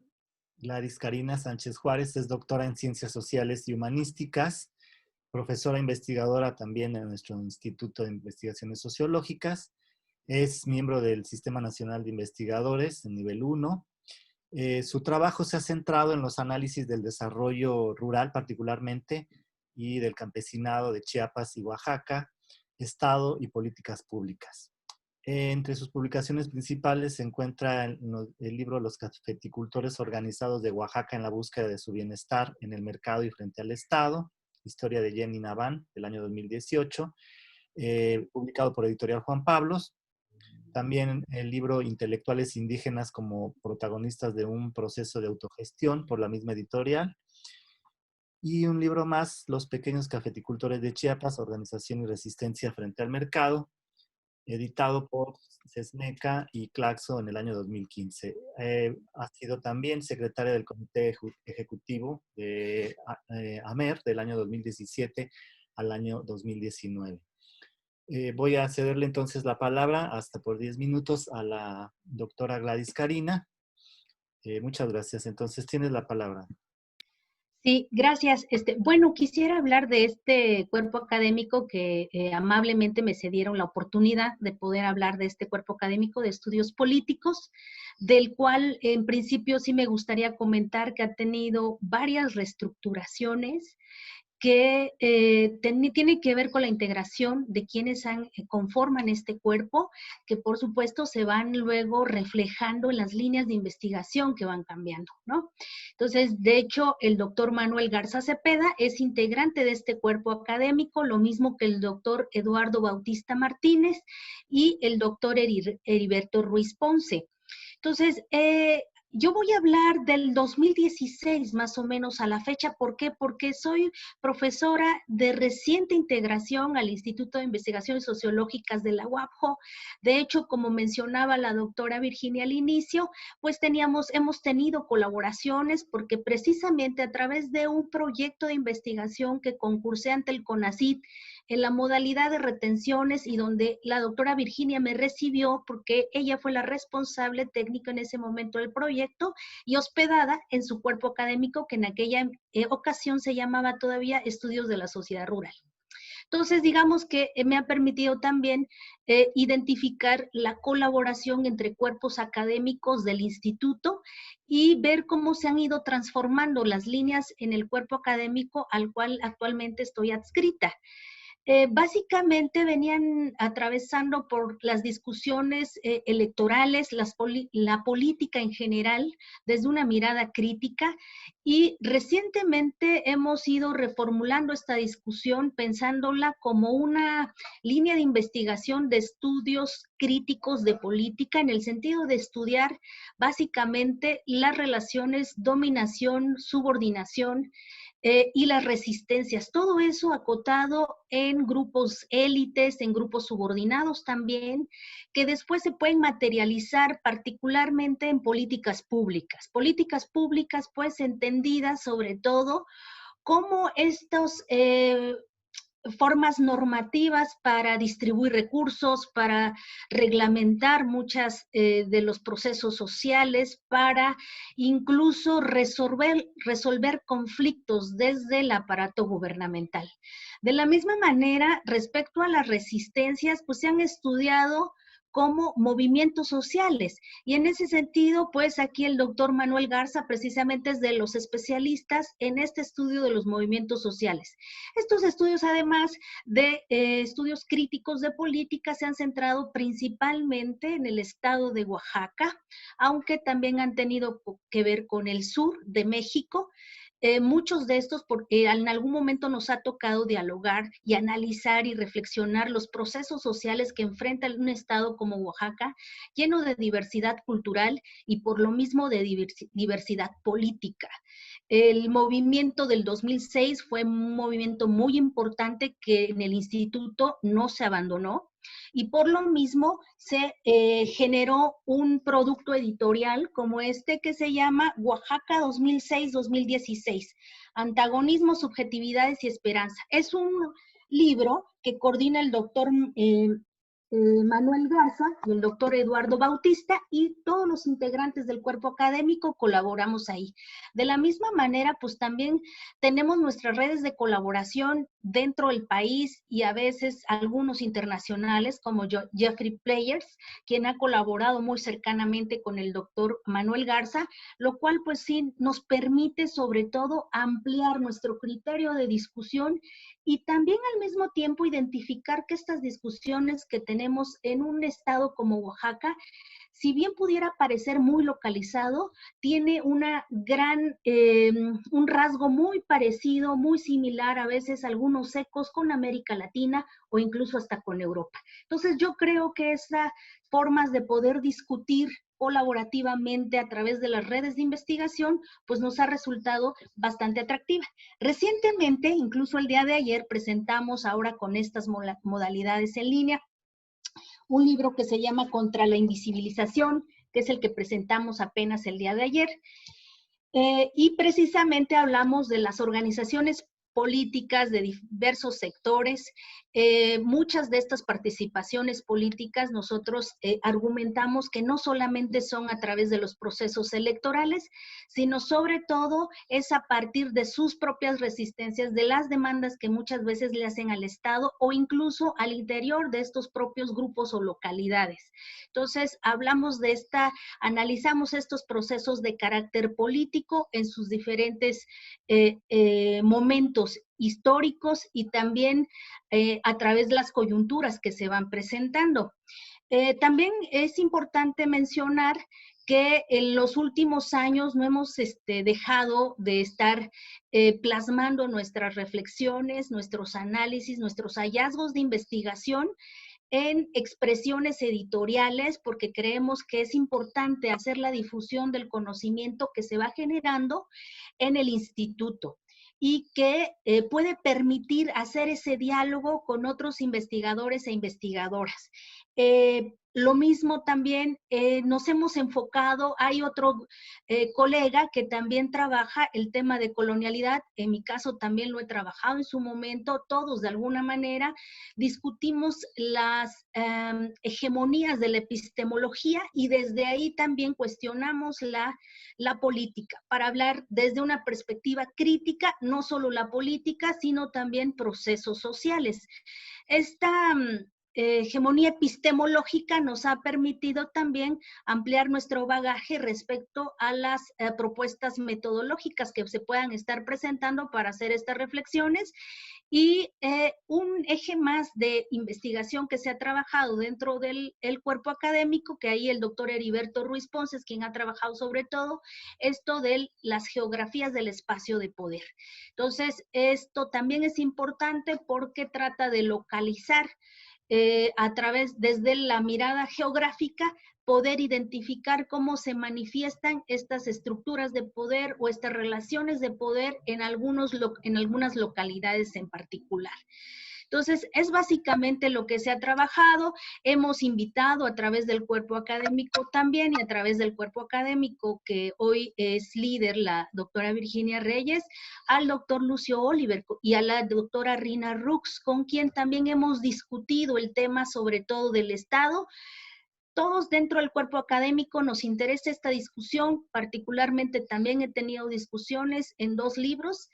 Gladys Karina Sánchez Juárez es doctora en Ciencias Sociales y Humanísticas, profesora investigadora también en nuestro Instituto de Investigaciones Sociológicas, es miembro del Sistema Nacional de Investigadores en nivel 1. Su trabajo se ha centrado en los análisis del desarrollo rural particularmente y del campesinado de Chiapas y Oaxaca, Estado y políticas públicas. Entre sus publicaciones principales se encuentra el libro Los cafeticultores organizados de Oaxaca en la búsqueda de su bienestar en el mercado y frente al Estado, historia de Jenny Naván, del año 2018, publicado por Editorial Juan Pablos. También el libro Intelectuales indígenas como protagonistas de un proceso de autogestión, por la misma editorial. Y un libro más, Los pequeños cafeticultores de Chiapas, organización y resistencia frente al mercado, editado por CESMECA y Claxo en el año 2015. Ha sido también secretaria del Comité Ejecutivo de AMER del año 2017 al año 2019. Voy a cederle entonces la palabra hasta por 10 minutos a la doctora Gladys Karina Muchas gracias. Entonces, tienes la palabra. Sí, gracias. Bueno, quisiera hablar de este cuerpo académico que amablemente me cedieron la oportunidad de poder hablar de este cuerpo académico de estudios políticos, del cual en principio sí me gustaría comentar que ha tenido varias reestructuraciones que tiene que ver con la integración de quienes conforman este cuerpo, que por supuesto se van luego reflejando en las líneas de investigación que van cambiando, ¿no? Entonces, de hecho, el doctor Manuel Garza Cepeda es integrante de este cuerpo académico, lo mismo que el doctor Eduardo Bautista Martínez y el doctor Heriberto Ruiz Ponce. Entonces, yo voy a hablar del 2016 más o menos a la fecha. ¿Por qué? Porque soy profesora de reciente integración al Instituto de Investigaciones Sociológicas de la UAPJO. De hecho, como mencionaba la doctora Virginia al inicio, pues hemos tenido colaboraciones porque precisamente a través de un proyecto de investigación que concursé ante el CONACYT en la modalidad de retenciones y donde la doctora Virginia me recibió porque ella fue la responsable técnica en ese momento del proyecto y hospedada en su cuerpo académico que en aquella ocasión se llamaba todavía Estudios de la Sociedad Rural. Entonces, digamos que me ha permitido también identificar la colaboración entre cuerpos académicos del instituto y ver cómo se han ido transformando las líneas en el cuerpo académico al cual actualmente estoy adscrita. Básicamente venían atravesando por las discusiones electorales, la política en general, desde una mirada crítica, y recientemente hemos ido reformulando esta discusión pensándola como una línea de investigación de estudios críticos de política en el sentido de estudiar básicamente las relaciones dominación-subordinación, y las resistencias, todo eso acotado en grupos élites, en grupos subordinados también, que después se pueden materializar particularmente en políticas públicas pues entendidas sobre todo como estos formas normativas para distribuir recursos, para reglamentar muchas de los procesos sociales, para incluso resolver conflictos desde el aparato gubernamental. De la misma manera, respecto a las resistencias, pues se han estudiado como movimientos sociales. Y en ese sentido, pues aquí el doctor Manuel Garza precisamente es de los especialistas en este estudio de los movimientos sociales. Estos estudios, además de estudios críticos de política, se han centrado principalmente en el estado de Oaxaca, aunque también han tenido que ver con el sur de México. Muchos de estos, porque en algún momento nos ha tocado dialogar y analizar y reflexionar los procesos sociales que enfrenta un estado como Oaxaca, lleno de diversidad cultural y por lo mismo de diversidad política. El movimiento del 2006 fue un movimiento muy importante que en el instituto no se abandonó. Y por lo mismo se generó un producto editorial como este que se llama Oaxaca 2006-2016, Antagonismo, Subjetividades y Esperanza. Es un libro que coordina el doctor Manuel Garza y el doctor Eduardo Bautista y todos los integrantes del cuerpo académico colaboramos ahí. De la misma manera, pues también tenemos nuestras redes de colaboración dentro del país y a veces algunos internacionales como Jeffrey Players, quien ha colaborado muy cercanamente con el doctor Manuel Garza, lo cual pues sí nos permite sobre todo ampliar nuestro criterio de discusión y también al mismo tiempo identificar que estas discusiones que tenemos en un estado como Oaxaca, si bien pudiera parecer muy localizado, tiene una gran, un rasgo muy parecido, muy similar, a veces algunos ecos con América Latina o incluso hasta con Europa. Entonces yo creo que esas formas de poder discutir colaborativamente a través de las redes de investigación, pues nos ha resultado bastante atractiva. Recientemente, incluso el día de ayer, presentamos ahora con estas modalidades en línea, un libro que se llama Contra la Invisibilización, que es el que presentamos apenas el día de ayer. Y precisamente hablamos de las organizaciones políticas de diversos sectores. Muchas de estas participaciones políticas nosotros argumentamos que no solamente son a través de los procesos electorales, sino sobre todo es a partir de sus propias resistencias, de las demandas que muchas veces le hacen al Estado o incluso al interior de estos propios grupos o localidades. Entonces, analizamos estos procesos de carácter político en sus diferentes momentos históricos y también a través de las coyunturas que se van presentando. También es importante mencionar que en los últimos años no hemos dejado de estar plasmando nuestras reflexiones, nuestros análisis, nuestros hallazgos de investigación en expresiones editoriales, porque creemos que es importante hacer la difusión del conocimiento que se va generando en el instituto y que puede permitir hacer ese diálogo con otros investigadores e investigadoras. Lo mismo también nos hemos enfocado, hay otro colega que también trabaja el tema de colonialidad, en mi caso también lo he trabajado en su momento, todos de alguna manera discutimos las hegemonías de la epistemología y desde ahí también cuestionamos la política, para hablar desde una perspectiva crítica, no solo la política, sino también procesos sociales. Esta hegemonía epistemológica nos ha permitido también ampliar nuestro bagaje respecto a las propuestas metodológicas que se puedan estar presentando para hacer estas reflexiones. Y un eje más de investigación que se ha trabajado dentro del cuerpo académico, que ahí el doctor Heriberto Ruiz Ponce es quien ha trabajado sobre todo, esto de las geografías del espacio de poder. Entonces, esto también es importante porque trata de localizar desde la mirada geográfica, poder identificar cómo se manifiestan estas estructuras de poder o estas relaciones de poder en algunas localidades en particular. Entonces, es básicamente lo que se ha trabajado. Hemos invitado a través del cuerpo académico también y a través del cuerpo académico que hoy es líder la doctora Virginia Reyes, al doctor Lucio Oliver y a la doctora Rina Rux, con quien también hemos discutido el tema sobre todo del Estado. Todos dentro del cuerpo académico nos interesa esta discusión, particularmente también he tenido discusiones en 2 libros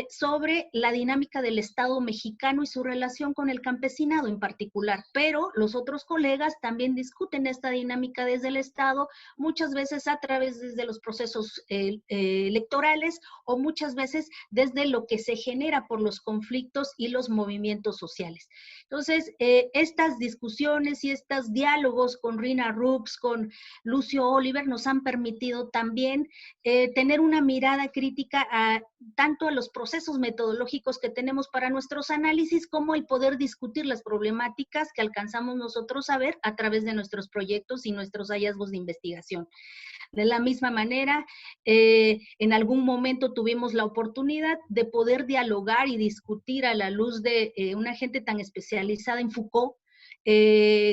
sobre la dinámica del Estado mexicano y su relación con el campesinado en particular, pero los otros colegas también discuten esta dinámica desde el Estado, muchas veces a través de los procesos electorales o muchas veces desde lo que se genera por los conflictos y los movimientos sociales. Entonces, estas discusiones y estos diálogos con Rina Rux, con Lucio Oliver, nos han permitido también tener una mirada crítica tanto a los procesos metodológicos que tenemos para nuestros análisis, como el poder discutir las problemáticas que alcanzamos nosotros a ver a través de nuestros proyectos y nuestros hallazgos de investigación. De la misma manera, en algún momento tuvimos la oportunidad de poder dialogar y discutir a la luz de una gente tan especializada en Foucault,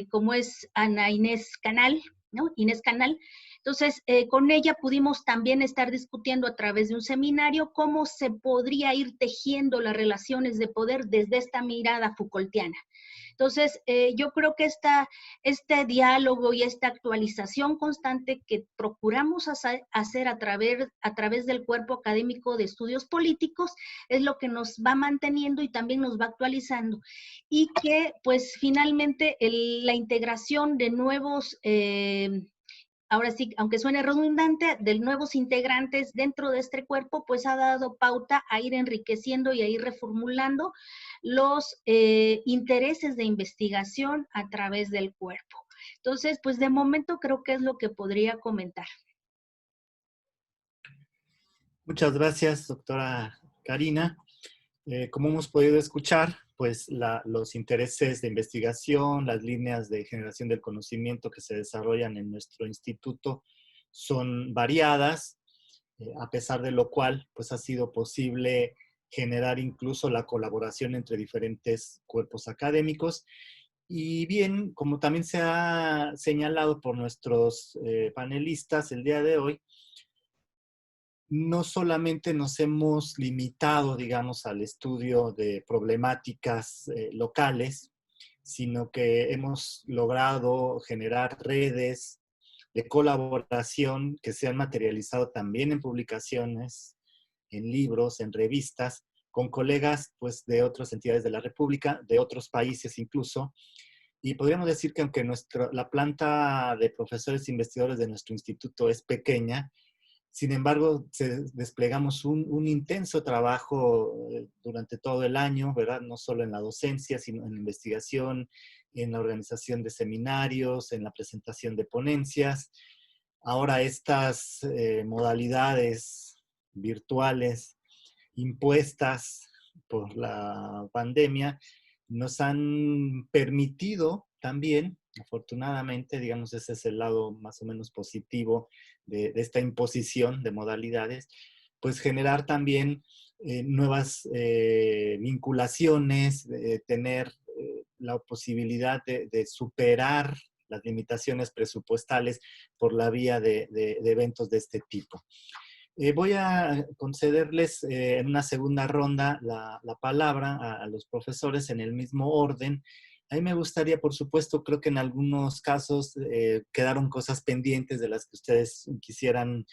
como es Ana Inés Canal, ¿no? Inés Canal. Entonces, con ella pudimos también estar discutiendo a través de un seminario cómo se podría ir tejiendo las relaciones de poder desde esta mirada Foucaultiana. Entonces, yo creo que este diálogo y esta actualización constante que procuramos hacer a través del cuerpo académico de estudios políticos es lo que nos va manteniendo y también nos va actualizando. Y que, pues, finalmente, la integración de nuevos ahora sí, aunque suene redundante, de nuevos integrantes dentro de este cuerpo, pues ha dado pauta a ir enriqueciendo y a ir reformulando los intereses de investigación a través del cuerpo. Entonces, pues de momento creo que es lo que podría comentar. Muchas gracias, doctora Karina. Como hemos podido escuchar, pues los intereses de investigación, las líneas de generación del conocimiento que se desarrollan en nuestro instituto son variadas, a pesar de lo cual pues ha sido posible generar incluso la colaboración entre diferentes cuerpos académicos. Y bien, como también se ha señalado por nuestros panelistas el día de hoy, no solamente nos hemos limitado, digamos, al estudio de problemáticas locales, sino que hemos logrado generar redes de colaboración que se han materializado también en publicaciones, en libros, en revistas, con colegas pues, de otras entidades de la República, de otros países incluso. Y podríamos decir que aunque la planta de profesores e investigadores de nuestro instituto es pequeña, sin embargo, desplegamos un intenso trabajo durante todo el año, ¿verdad? No solo en la docencia, sino en la investigación, en la organización de seminarios, en la presentación de ponencias. Ahora estas modalidades virtuales impuestas por la pandemia nos han permitido también, afortunadamente, digamos, ese es el lado más o menos positivo de esta imposición de modalidades, pues generar también nuevas vinculaciones, tener la posibilidad de superar las limitaciones presupuestales por la vía de eventos de este tipo. Voy a concederles en una segunda ronda la palabra a los profesores en el mismo orden. A mí me gustaría, por supuesto, creo que en algunos casos quedaron cosas pendientes de las que ustedes quisieran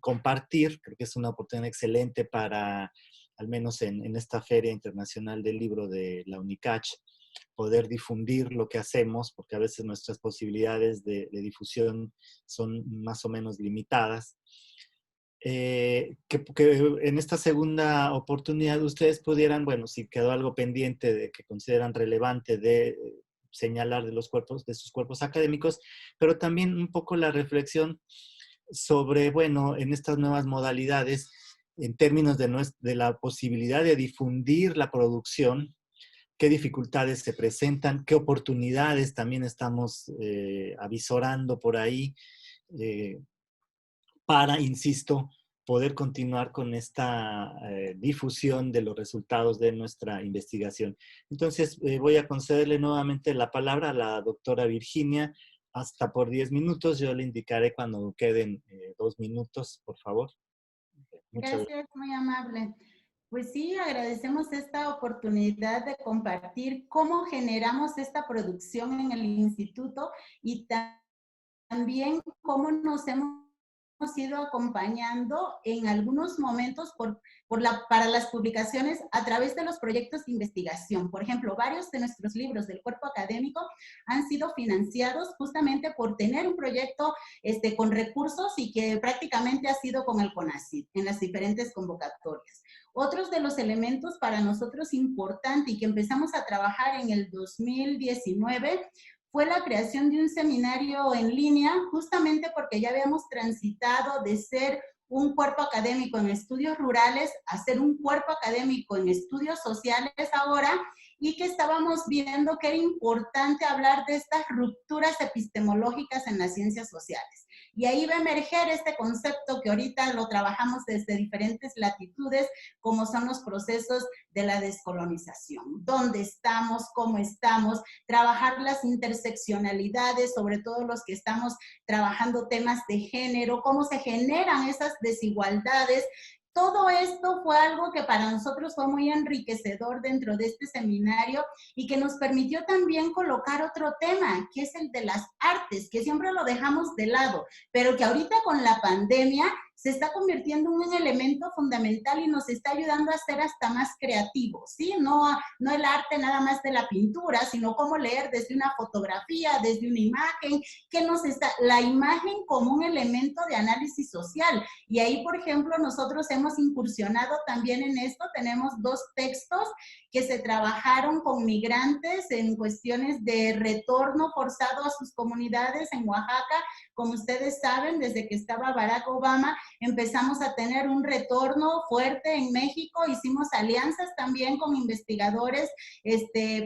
compartir. Creo que es una oportunidad excelente para, al menos en esta Feria Internacional del Libro de la UNICACH, poder difundir lo que hacemos, porque a veces nuestras posibilidades de difusión son más o menos limitadas. Que en esta segunda oportunidad ustedes pudieran, bueno, si quedó algo pendiente de que consideran relevante de señalar de sus cuerpos académicos, pero también un poco la reflexión sobre, bueno, en estas nuevas modalidades, en términos de la posibilidad de difundir la producción, qué dificultades se presentan, qué oportunidades también estamos avisorando por ahí, para, insisto, poder continuar con esta difusión de los resultados de nuestra investigación. Entonces, voy a concederle nuevamente la palabra a la doctora Virginia, hasta por 10 minutos. Yo le indicaré cuando queden 2 minutos, por favor. Gracias, muy amable. Pues sí, agradecemos esta oportunidad de compartir cómo generamos esta producción en el instituto y también cómo nos hemos ido acompañando en algunos momentos para las publicaciones a través de los proyectos de investigación. Por ejemplo, varios de nuestros libros del cuerpo académico han sido financiados justamente por tener un proyecto con recursos y que prácticamente ha sido con el CONACYT en las diferentes convocatorias. Otros de los elementos para nosotros importante y que empezamos a trabajar en el 2019 fue la creación de un seminario en línea, justamente porque ya habíamos transitado de ser un cuerpo académico en estudios rurales a ser un cuerpo académico en estudios sociales ahora, y que estábamos viendo que era importante hablar de estas rupturas epistemológicas en las ciencias sociales. Y ahí va a emerger este concepto que ahorita lo trabajamos desde diferentes latitudes, como son los procesos de la descolonización. ¿Dónde estamos? ¿Cómo estamos? Trabajar las interseccionalidades, sobre todo los que estamos trabajando temas de género, cómo se generan esas desigualdades. Todo esto fue algo que para nosotros fue muy enriquecedor dentro de este seminario y que nos permitió también colocar otro tema, que es el de las artes, que siempre lo dejamos de lado, pero que ahorita con la pandemia se está convirtiendo en un elemento fundamental y nos está ayudando a ser hasta más creativos, ¿sí? No el arte nada más de la pintura, sino cómo leer desde una fotografía, desde una imagen, la imagen como un elemento de análisis social. Y ahí, por ejemplo, nosotros hemos incursionado también en esto. Tenemos 2 textos que se trabajaron con migrantes en cuestiones de retorno forzado a sus comunidades en Oaxaca. Como ustedes saben, desde que estaba Barack Obama, empezamos a tener un retorno fuerte en México. Hicimos alianzas también con investigadores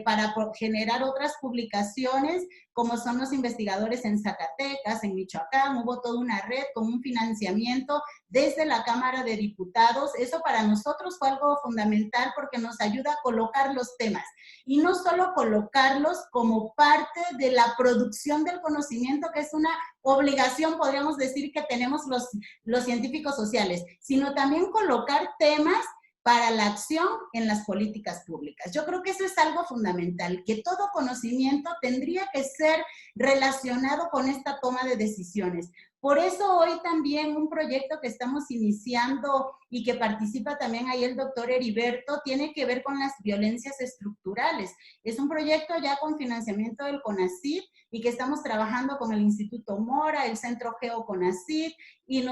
para generar otras publicaciones, como son los investigadores en Zacatecas, en Michoacán. Hubo toda una red con un financiamiento desde la Cámara de Diputados. Eso para nosotros fue algo fundamental porque nos ayuda a colocar los temas y no solo colocarlos como parte de la producción del conocimiento, que es una obligación, podríamos decir, que tenemos los científicos sociales, sino también colocar temas para la acción en las políticas públicas. Yo creo que eso es algo fundamental, que todo conocimiento tendría que ser relacionado con esta toma de decisiones. Por eso hoy también un proyecto que estamos iniciando y que participa también ahí el doctor Heriberto, tiene que ver con las violencias estructurales. Es un proyecto ya con financiamiento del CONACYT y que estamos trabajando con el Instituto Mora, el Centro Geo CONACYT y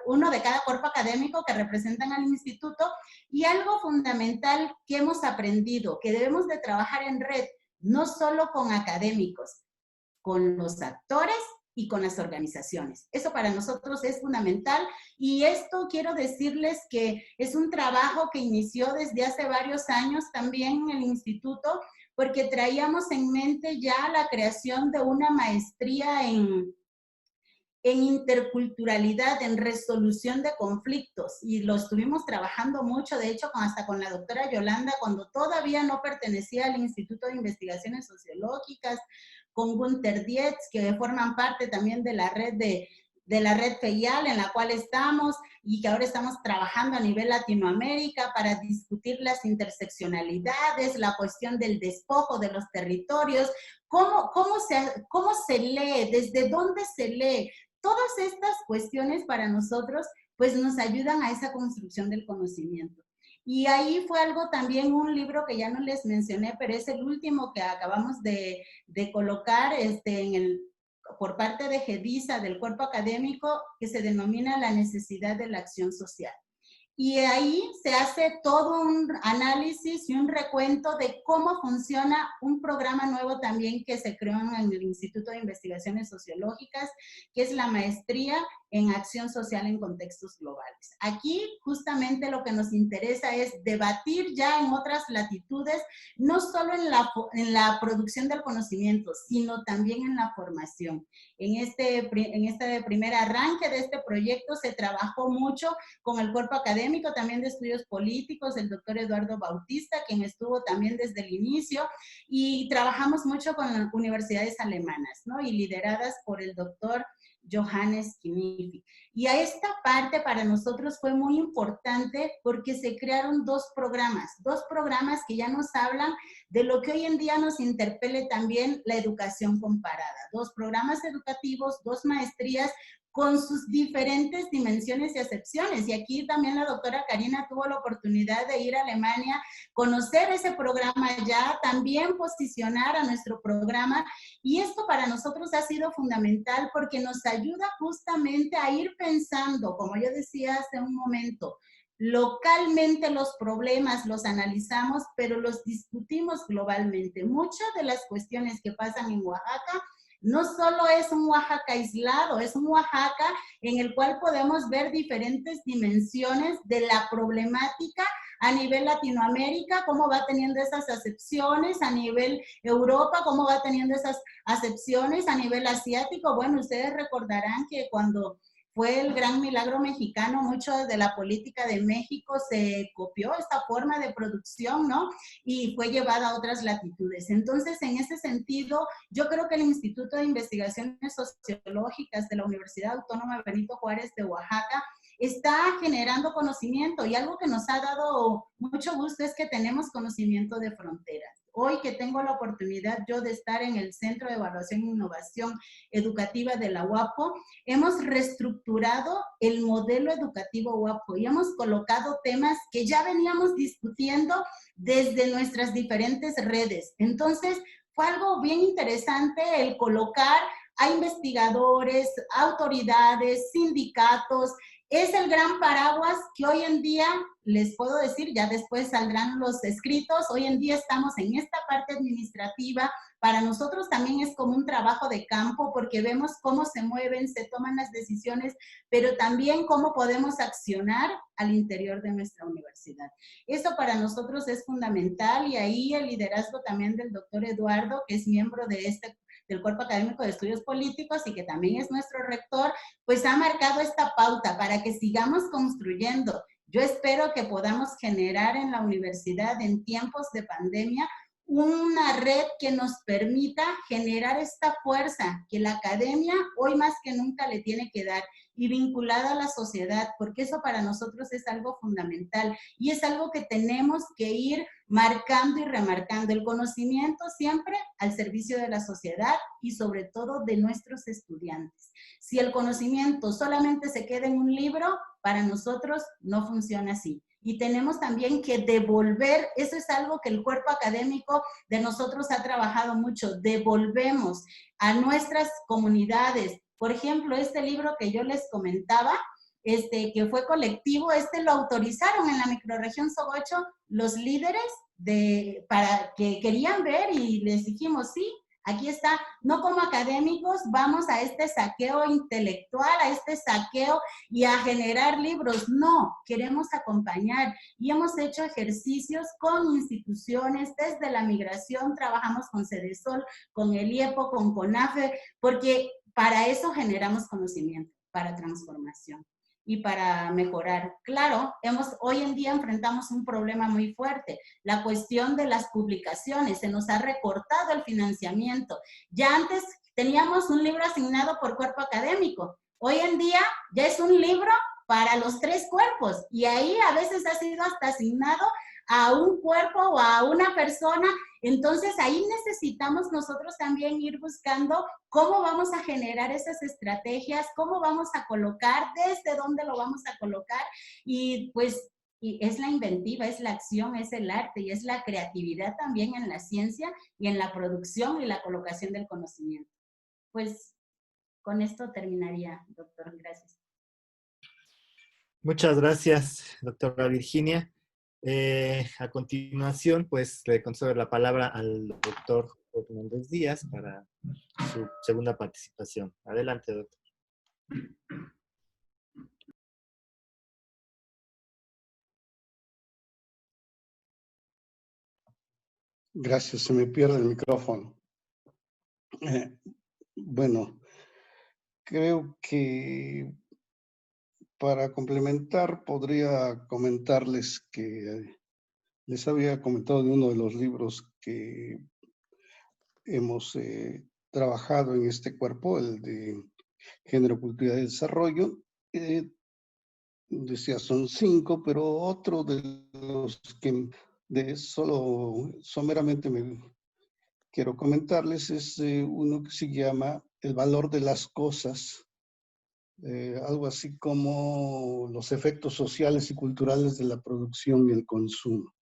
uno de cada cuerpo académico que representan al instituto. Y algo fundamental que hemos aprendido, que debemos de trabajar en red, no solo con académicos, con los actores y con las organizaciones. Eso para nosotros es fundamental y esto quiero decirles que es un trabajo que inició desde hace varios años también en el instituto, porque traíamos en mente ya la creación de una maestría en interculturalidad, en resolución de conflictos, y lo estuvimos trabajando mucho, de hecho, hasta con la doctora Yolanda, cuando todavía no pertenecía al Instituto de Investigaciones Sociológicas, con Gunther Dietz, que forman parte también de la red de la red FEIAL en la cual estamos y que ahora estamos trabajando a nivel Latinoamérica para discutir las interseccionalidades, la cuestión del despojo de los territorios, cómo se lee, desde dónde se lee. Todas estas cuestiones para nosotros pues nos ayudan a esa construcción del conocimiento. Y ahí fue algo también, un libro que ya no les mencioné, pero es el último que acabamos de colocar por parte de GEDISA, del cuerpo académico, que se denomina La necesidad de la acción social. Y ahí se hace todo un análisis y un recuento de cómo funciona un programa nuevo también que se creó en el Instituto de Investigaciones Sociológicas, que es la maestría en acción social en contextos globales. Aquí justamente lo que nos interesa es debatir ya en otras latitudes, no solo en la producción del conocimiento, sino también en la formación. En este primer arranque de este proyecto se trabajó mucho con el cuerpo académico también de estudios políticos, el doctor Eduardo Bautista, quien estuvo también desde el inicio, y trabajamos mucho con las universidades alemanas, ¿no? Y lideradas por el doctor Johannes Kniffy. Y a esta parte para nosotros fue muy importante porque se crearon dos programas que ya nos hablan de lo que hoy en día nos interpele también la educación comparada. 2 programas educativos, 2 maestrías con sus diferentes dimensiones y acepciones. Y aquí también la doctora Karina tuvo la oportunidad de ir a Alemania, conocer ese programa ya, también posicionar a nuestro programa. Y esto para nosotros ha sido fundamental porque nos ayuda justamente a ir pensando, como yo decía hace un momento, localmente los problemas los analizamos, pero los discutimos globalmente. Muchas de las cuestiones que pasan en Oaxaca no solo es un Oaxaca aislado, es un Oaxaca en el cual podemos ver diferentes dimensiones de la problemática a nivel Latinoamérica, cómo va teniendo esas acepciones, a nivel Europa, cómo va teniendo esas acepciones, a nivel asiático. Bueno, ustedes recordarán que cuando fue el gran milagro mexicano, mucho de la política de México se copió esta forma de producción, ¿no? Y fue llevada a otras latitudes. Entonces, en ese sentido, yo creo que el Instituto de Investigaciones Sociológicas de la Universidad Autónoma Benito Juárez de Oaxaca está generando conocimiento, y algo que nos ha dado mucho gusto es que tenemos conocimiento de fronteras. Hoy que tengo la oportunidad yo de estar en el Centro de Evaluación e Innovación Educativa de la UAPO, hemos reestructurado el modelo educativo UAPO y hemos colocado temas que ya veníamos discutiendo desde nuestras diferentes redes. Entonces, fue algo bien interesante el colocar a investigadores, autoridades, sindicatos. Es el gran paraguas que hoy en día, les puedo decir, ya después saldrán los escritos, hoy en día estamos en esta parte administrativa. Para nosotros también es como un trabajo de campo porque vemos cómo se mueven, se toman las decisiones, pero también cómo podemos accionar al interior de nuestra universidad. Eso para nosotros es fundamental, y ahí el liderazgo también del doctor Eduardo, que es miembro de del Cuerpo Académico de Estudios Políticos y que también es nuestro rector, pues ha marcado esta pauta para que sigamos construyendo. Yo espero que podamos generar en la universidad en tiempos de pandemia una red que nos permita generar esta fuerza que la academia hoy más que nunca le tiene que dar y vinculada a la sociedad, porque eso para nosotros es algo fundamental y es algo que tenemos que ir marcando y remarcando. El conocimiento siempre al servicio de la sociedad y sobre todo de nuestros estudiantes. Si el conocimiento solamente se queda en un libro, para nosotros no funciona así. Y tenemos también que devolver, eso es algo que el cuerpo académico de nosotros ha trabajado mucho, devolvemos a nuestras comunidades. Por ejemplo, este libro que yo les comentaba, que fue colectivo, lo autorizaron en la microrregión Sogocho los líderes para que querían ver y les dijimos, sí, aquí está, no como académicos, vamos a este saqueo intelectual, a este saqueo y a generar libros. No, queremos acompañar y hemos hecho ejercicios con instituciones, desde la migración, trabajamos con Cedesol, con el IEPO, con CONAFE, porque para eso generamos conocimiento, para transformación y para mejorar. Claro, hoy en día enfrentamos un problema muy fuerte, la cuestión de las publicaciones, se nos ha recortado el financiamiento. Ya antes teníamos un libro asignado por cuerpo académico, hoy en día ya es un libro para los 3 cuerpos y ahí a veces ha sido hasta asignado a un cuerpo o a una persona. Entonces ahí necesitamos nosotros también ir buscando cómo vamos a generar esas estrategias, cómo vamos a colocar, desde dónde lo vamos a colocar y pues y es la inventiva, es la acción, es el arte y es la creatividad también en la ciencia y en la producción y la colocación del conocimiento. Pues con esto terminaría, doctor. Gracias. Muchas gracias, doctora Virginia. A continuación, pues le concedo la palabra al doctor Hernández Díaz para su segunda participación. Adelante, doctor. Gracias, se me pierde el micrófono. Bueno, creo que para complementar podría comentarles que les había comentado de uno de los libros que hemos trabajado en este cuerpo, el de Género, Cultura y Desarrollo. Decía, son 5, pero otro de los que solo someramente me quiero comentarles es uno que se llama El valor de las cosas, algo así como los efectos sociales y culturales de la producción y el consumo.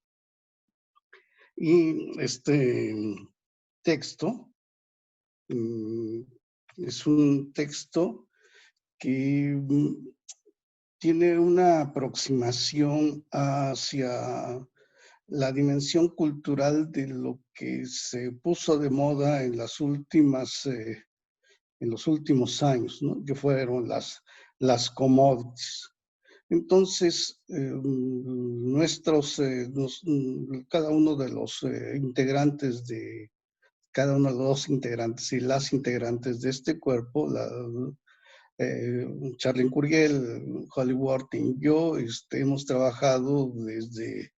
Y este texto es un texto que tiene una aproximación hacia la dimensión cultural de lo que se puso de moda en los últimos años, ¿no? Que fueron las commodities. Entonces, cada uno de los integrantes y las integrantes de este cuerpo, Charlene Curiel, Holly Worthing y yo, hemos trabajado desde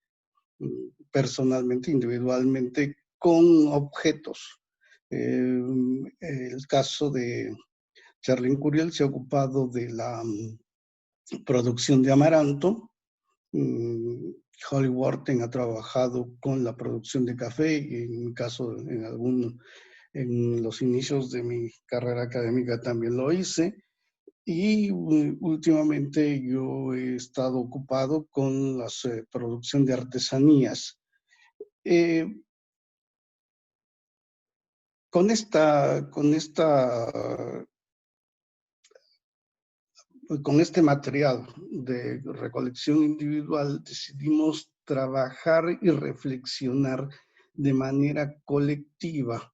personalmente, individualmente, con objetos. El caso de Charlene Curiel se ha ocupado de la producción de amaranto. Holly Worthing ha trabajado con la producción de café y en mi caso, en los inicios de mi carrera académica también lo hice. Y últimamente yo he estado ocupado con la producción de artesanías. Con este material de recolección individual decidimos trabajar y reflexionar de manera colectiva.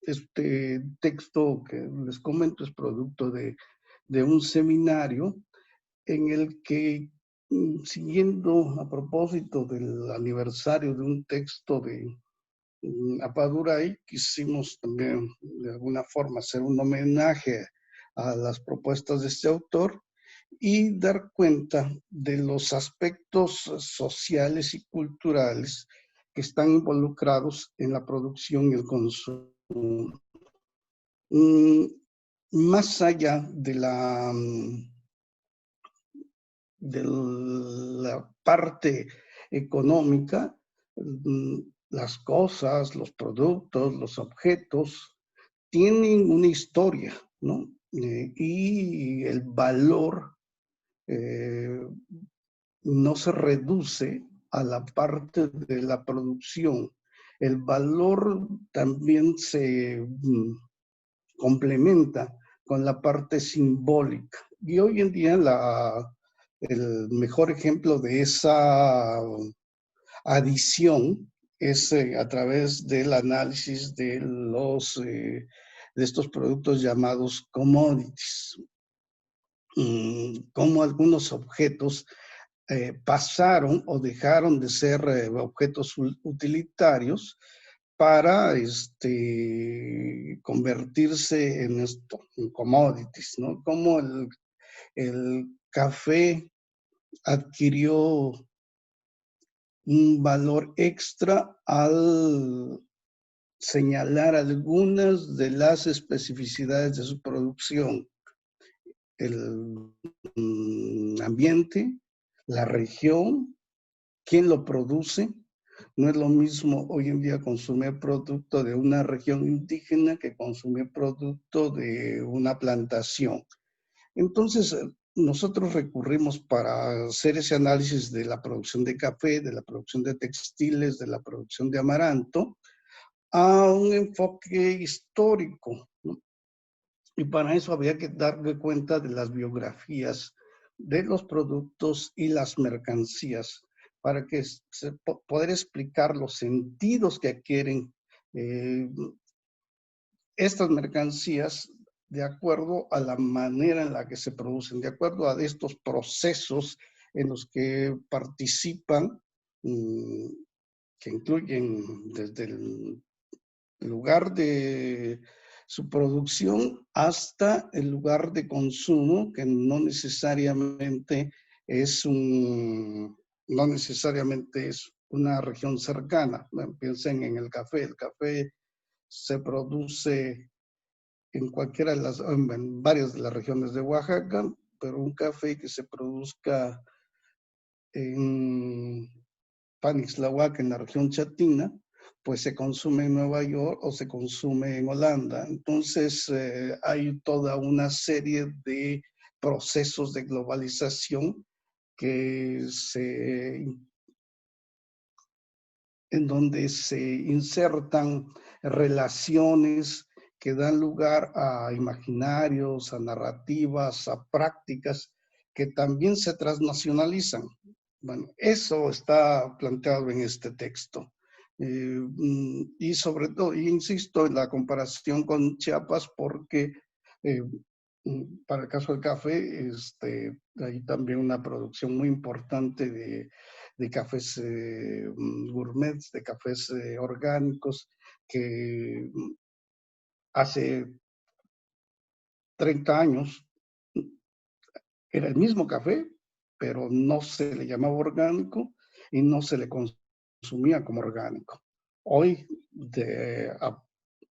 Este texto que les comento es producto de un seminario en el que, siguiendo a propósito del aniversario de un texto de Apaduray quisimos también de alguna forma hacer un homenaje a las propuestas de este autor y dar cuenta de los aspectos sociales y culturales que están involucrados en la producción y el consumo. Más allá de la parte económica, las cosas, los productos, los objetos tienen una historia, ¿no? Y el valor no se reduce a la parte de la producción. El valor también se complementa con la parte simbólica. Y hoy en día el mejor ejemplo de esa adición es a través del análisis de estos productos llamados commodities. Cómo algunos objetos pasaron o dejaron de ser objetos utilitarios para convertirse en esto, en commodities, ¿no? Como el café adquirió un valor extra al señalar algunas de las especificidades de su producción. El ambiente, la región, quién lo produce. No es lo mismo hoy en día consumir producto de una región indígena que consumir producto de una plantación. Entonces, nosotros recurrimos para hacer ese análisis de la producción de café, de la producción de textiles, de la producción de amaranto, a un enfoque histórico, ¿no? Y para eso había que darle cuenta de las biografías de los productos y las mercancías, para que poder explicar los sentidos que adquieren estas mercancías de acuerdo a la manera en la que se producen, de acuerdo a estos procesos en los que participan, que incluyen desde el lugar de su producción hasta el lugar de consumo, que no necesariamente es una región cercana. Piensen en el café. El café se produce en en varias de las regiones de Oaxaca, pero un café que se produzca en Panixtlahuaca, en la región chatina, pues se consume en Nueva York o se consume en Holanda. Entonces, hay toda una serie de procesos de globalización en donde se insertan relaciones que dan lugar a imaginarios, a narrativas, a prácticas que también se transnacionalizan. Bueno, eso está planteado en este texto. Y sobre todo, insisto en la comparación con Chiapas porque para el caso del café, hay también una producción muy importante de cafés gourmets, de cafés orgánicos, que hace 30 años era el mismo café, pero no se le llamaba orgánico y no se le consumía como orgánico. Hoy,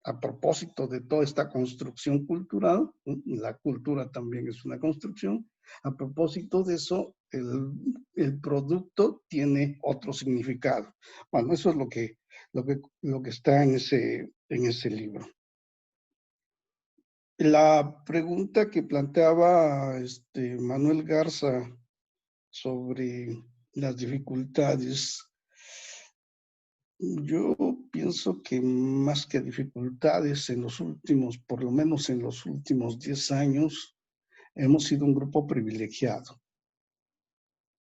a propósito de toda esta construcción cultural, la cultura también es una construcción, a propósito de eso, el producto tiene otro significado. Bueno, eso es lo que está en ese libro. La pregunta que planteaba Manuel Garza sobre las dificultades, yo pienso que más que dificultades por lo menos en los últimos 10 años, hemos sido un grupo privilegiado.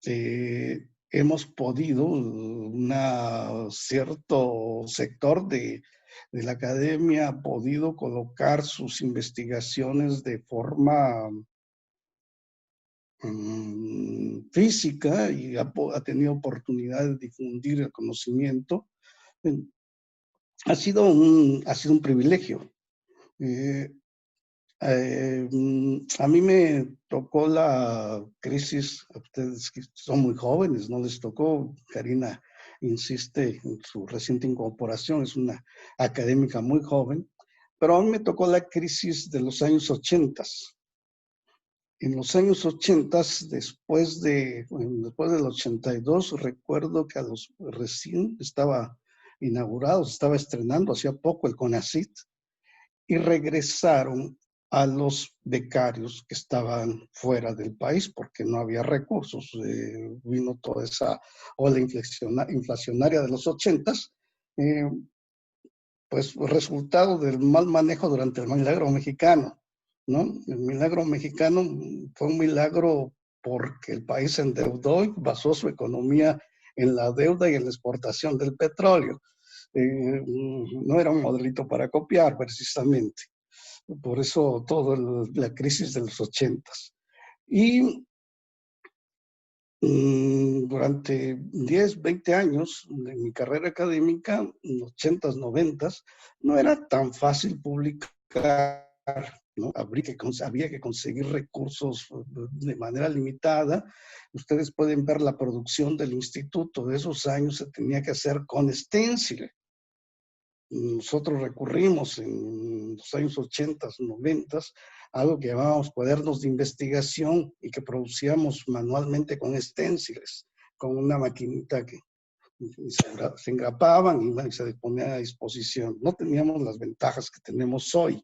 Hemos podido, un cierto sector de la academia ha podido colocar sus investigaciones de forma física y ha tenido oportunidad de difundir el conocimiento ha sido un privilegio. A mí me tocó la crisis, a ustedes que son muy jóvenes, no les tocó. Karina insiste en su reciente incorporación, es una académica muy joven, pero a mí me tocó la crisis de los años 80. En los años 80, después del 82, recuerdo que recién estaba inaugurado, estaba estrenando hacía poco el CONACYT, y regresaron a los becarios que estaban fuera del país porque no había recursos. Vino toda esa ola inflacionaria de los 80s, pues resultado del mal manejo durante el milagro mexicano, ¿no? El milagro mexicano fue un milagro porque el país se endeudó y basó su economía en la deuda y en la exportación del petróleo. No era un modelito para copiar, precisamente. Por eso toda la crisis de los 80s. Y durante 10, 20 años de mi carrera académica, en los 80s, 90s, no era tan fácil publicar, ¿no? Había que conseguir recursos de manera limitada. Ustedes pueden ver la producción del instituto de esos años, se tenía que hacer con stencil. Nosotros recurrimos en los años 80, 90 a algo que llamábamos cuadernos de investigación y que producíamos manualmente con esténciles, con una maquinita que se engrapaban y se ponía a disposición. No teníamos las ventajas que tenemos hoy.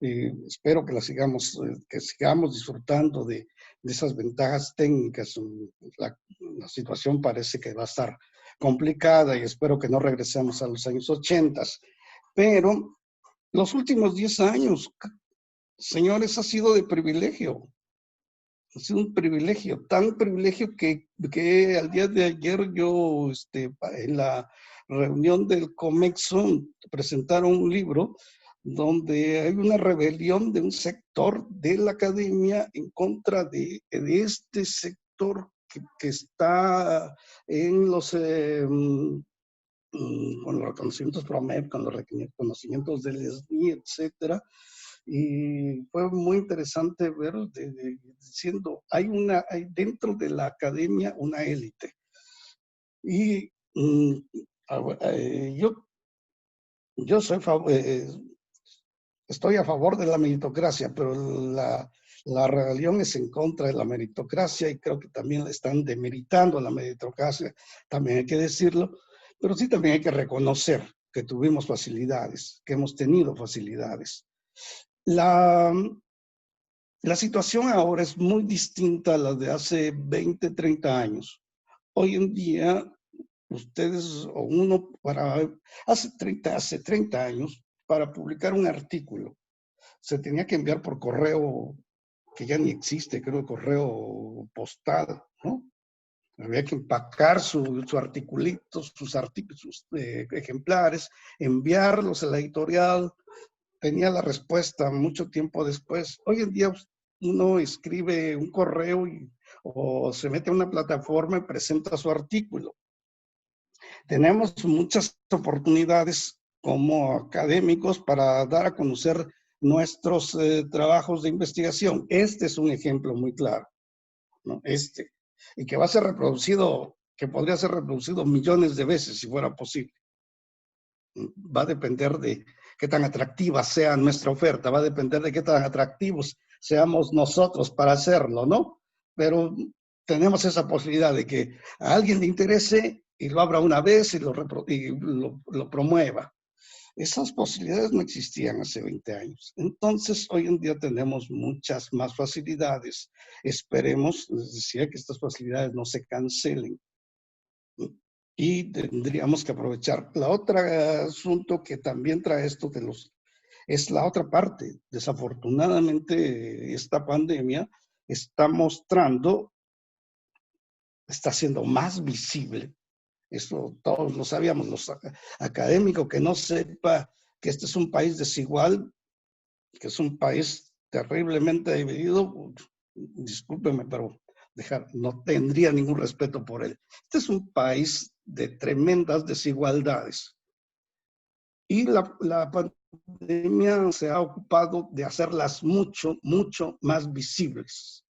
Espero que sigamos disfrutando de esas ventajas técnicas. La situación parece que va a estar complicada y espero que no regresemos a los años 80. Pero los últimos 10 años, señores, ha sido de privilegio. Ha sido un privilegio, tan privilegio que al día de ayer yo, en la reunión del Comexo, presentaron un libro donde hay una rebelión de un sector de la academia en contra de este sector que está en los... con los reconocimientos PROMEP, con los reconocimientos del SNI, etcétera. Y fue muy interesante ver diciendo, hay dentro de la academia una élite. Y yo estoy a favor de la meritocracia, pero la rebelión es en contra de la meritocracia y creo que también están demeritando la meritocracia, también hay que decirlo, pero sí también hay que reconocer que tuvimos facilidades, que hemos tenido facilidades. La situación ahora es muy distinta a la de hace 20, 30 años. Hoy en día, ustedes o uno hace 30 años, para publicar un artículo, se tenía que enviar por correo que ya ni existe, creo, correo postal, ¿no? Había que empacar su articulito, sus ejemplares, enviarlos a la editorial, tenía la respuesta mucho tiempo después. Hoy en día uno escribe un correo o se mete a una plataforma y presenta su artículo. Tenemos muchas oportunidades como académicos para dar a conocer nuestros trabajos de investigación. Este es un ejemplo muy claro, ¿no? Y que va a ser reproducido, que podría ser reproducido millones de veces si fuera posible. Va a depender de qué tan atractiva sea nuestra oferta, va a depender de qué tan atractivos seamos nosotros para hacerlo, ¿no? Pero tenemos esa posibilidad de que a alguien le interese y lo abra una vez y lo promueva. Esas posibilidades no existían hace 20 años. Entonces, hoy en día tenemos muchas más facilidades. Esperemos, les decía, que estas facilidades no se cancelen. Y tendríamos que aprovechar. La otra asunto que también trae esto es la otra parte. Desafortunadamente, esta pandemia está haciendo más visible. Eso todos lo sabíamos, los académicos que no sepa que este es un país desigual, que es un país terriblemente dividido, discúlpeme, pero no tendría ningún respeto por él. Este es un país de tremendas desigualdades. Y la pandemia se ha ocupado de hacerlas mucho, mucho más visibles,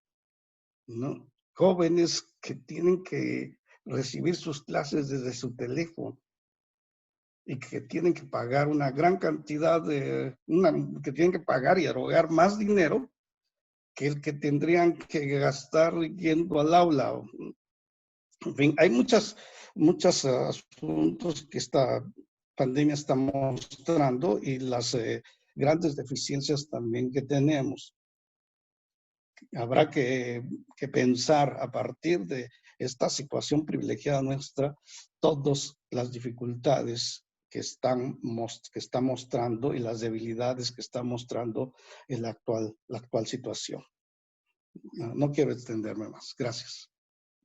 ¿no? Jóvenes que tienen que recibir sus clases desde su teléfono y que tienen que pagar una gran cantidad que tienen que pagar y erogar más dinero que el que tendrían que gastar yendo al aula. En fin, hay muchos asuntos que esta pandemia está mostrando y las grandes deficiencias también que tenemos. Habrá que pensar a partir de esta situación privilegiada nuestra, todas las dificultades que está mostrando y las debilidades que está mostrando en la actual situación. No quiero extenderme más. Gracias.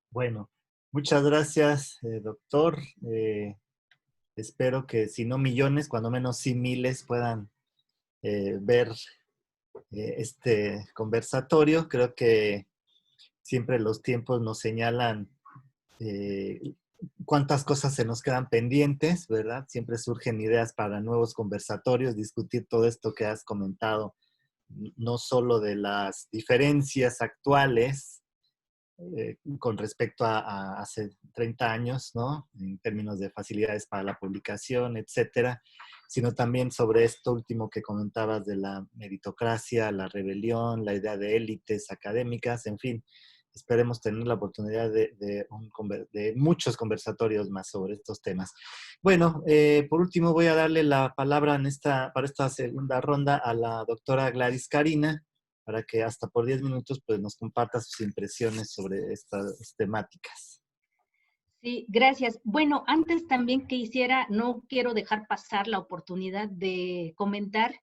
Bueno, muchas gracias, doctor. Espero que si no millones, cuando menos sí miles puedan ver este conversatorio. Creo que siempre los tiempos nos señalan cuántas cosas se nos quedan pendientes, ¿verdad? Siempre surgen ideas para nuevos conversatorios, discutir todo esto que has comentado, no solo de las diferencias actuales con respecto a hace 30 años, ¿no? En términos de facilidades para la publicación, etcétera, sino también sobre esto último que comentabas de la meritocracia, la rebelión, la idea de élites académicas, en fin. Esperemos tener la oportunidad de muchos conversatorios más sobre estos temas. Bueno, por último voy a darle la palabra para esta segunda ronda a la doctora Gladys Carina, para que hasta por 10 minutos pues, nos comparta sus impresiones sobre estas temáticas. Sí, gracias. Bueno, antes también no quiero dejar pasar la oportunidad de comentar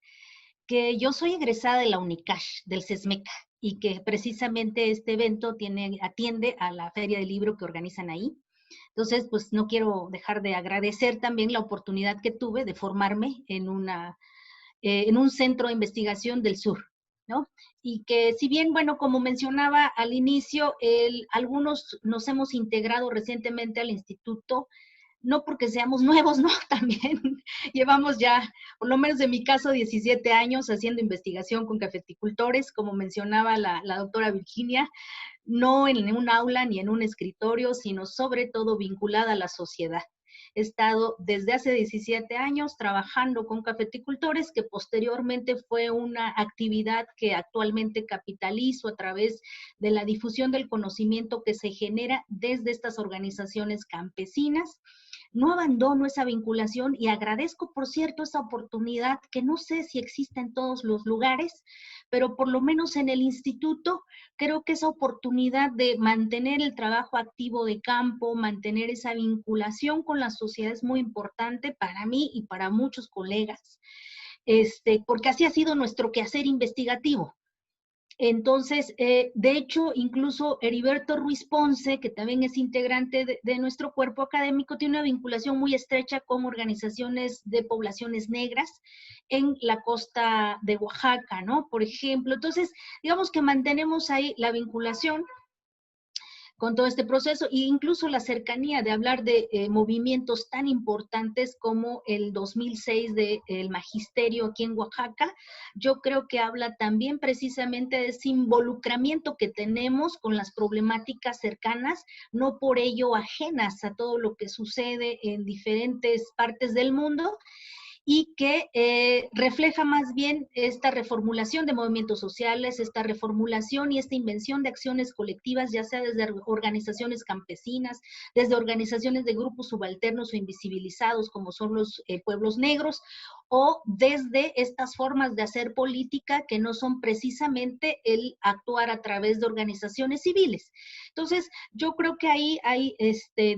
que yo soy egresada de la UNICASH, del CESMECA, y que precisamente este evento atiende a la feria del libro que organizan ahí. Entonces, pues no quiero dejar de agradecer también la oportunidad que tuve de formarme en un centro de investigación del sur, ¿no? Y que si bien, bueno, como mencionaba al inicio, algunos nos hemos integrado recientemente al instituto, no porque seamos nuevos, ¿no? También llevamos ya, por lo menos en mi caso, 17 años haciendo investigación con cafeticultores, como mencionaba la doctora Virginia, no en un aula ni en un escritorio, sino sobre todo vinculada a la sociedad. He estado desde hace 17 años trabajando con cafeticultores, que posteriormente fue una actividad que actualmente capitalizo a través de la difusión del conocimiento que se genera desde estas organizaciones campesinas. No abandono esa vinculación y agradezco, por cierto, esa oportunidad que no sé si existe en todos los lugares, pero por lo menos en el instituto creo que esa oportunidad de mantener el trabajo activo de campo, mantener esa vinculación con la sociedad es muy importante para mí y para muchos colegas, porque así ha sido nuestro quehacer investigativo. Entonces, de hecho, incluso Heriberto Ruiz Ponce, que también es integrante de nuestro cuerpo académico, tiene una vinculación muy estrecha con organizaciones de poblaciones negras en la costa de Oaxaca, ¿no? Por ejemplo, entonces, digamos que mantenemos ahí la vinculación con todo este proceso e incluso la cercanía de hablar de movimientos tan importantes como el 2006 del magisterio aquí en Oaxaca. Yo creo que habla también precisamente de ese involucramiento que tenemos con las problemáticas cercanas, no por ello ajenas a todo lo que sucede en diferentes partes del mundo, y que refleja más bien esta reformulación de movimientos sociales, esta reformulación y esta invención de acciones colectivas, ya sea desde organizaciones campesinas, desde organizaciones de grupos subalternos o invisibilizados, como son los pueblos negros, o desde estas formas de hacer política que no son precisamente el actuar a través de organizaciones civiles. Entonces, yo creo que ahí hay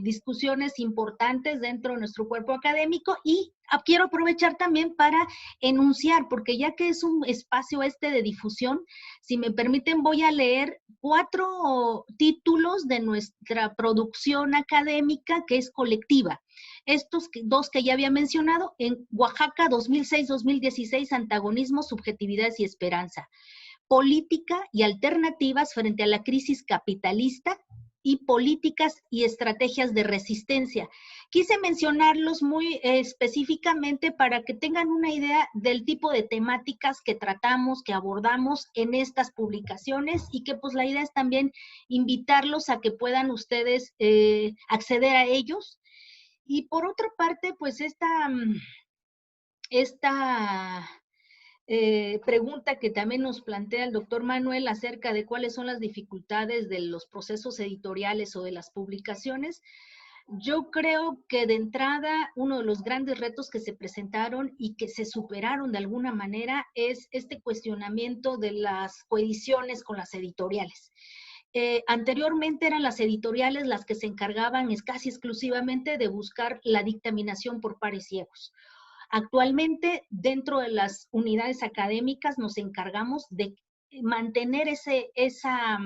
discusiones importantes dentro de nuestro cuerpo académico y quiero aprovechar también para enunciar, porque ya que es un espacio de difusión, si me permiten voy a leer 4 títulos de nuestra producción académica que es colectiva. Estos 2 que ya había mencionado, en Oaxaca 2006-2016, Antagonismo, Subjetividades y Esperanza. Política y alternativas frente a la crisis capitalista y políticas y estrategias de resistencia. Quise mencionarlos muy específicamente para que tengan una idea del tipo de temáticas que tratamos, que abordamos en estas publicaciones, y que pues la idea es también invitarlos a que puedan ustedes acceder a ellos. Y por otra parte, pues esta pregunta que también nos plantea el doctor Manuel acerca de cuáles son las dificultades de los procesos editoriales o de las publicaciones. Yo creo que de entrada uno de los grandes retos que se presentaron y que se superaron de alguna manera es este cuestionamiento de las coediciones con las editoriales. Anteriormente eran las editoriales las que se encargaban casi exclusivamente de buscar la dictaminación por pares ciegos. Actualmente, dentro de las unidades académicas nos encargamos de mantener esa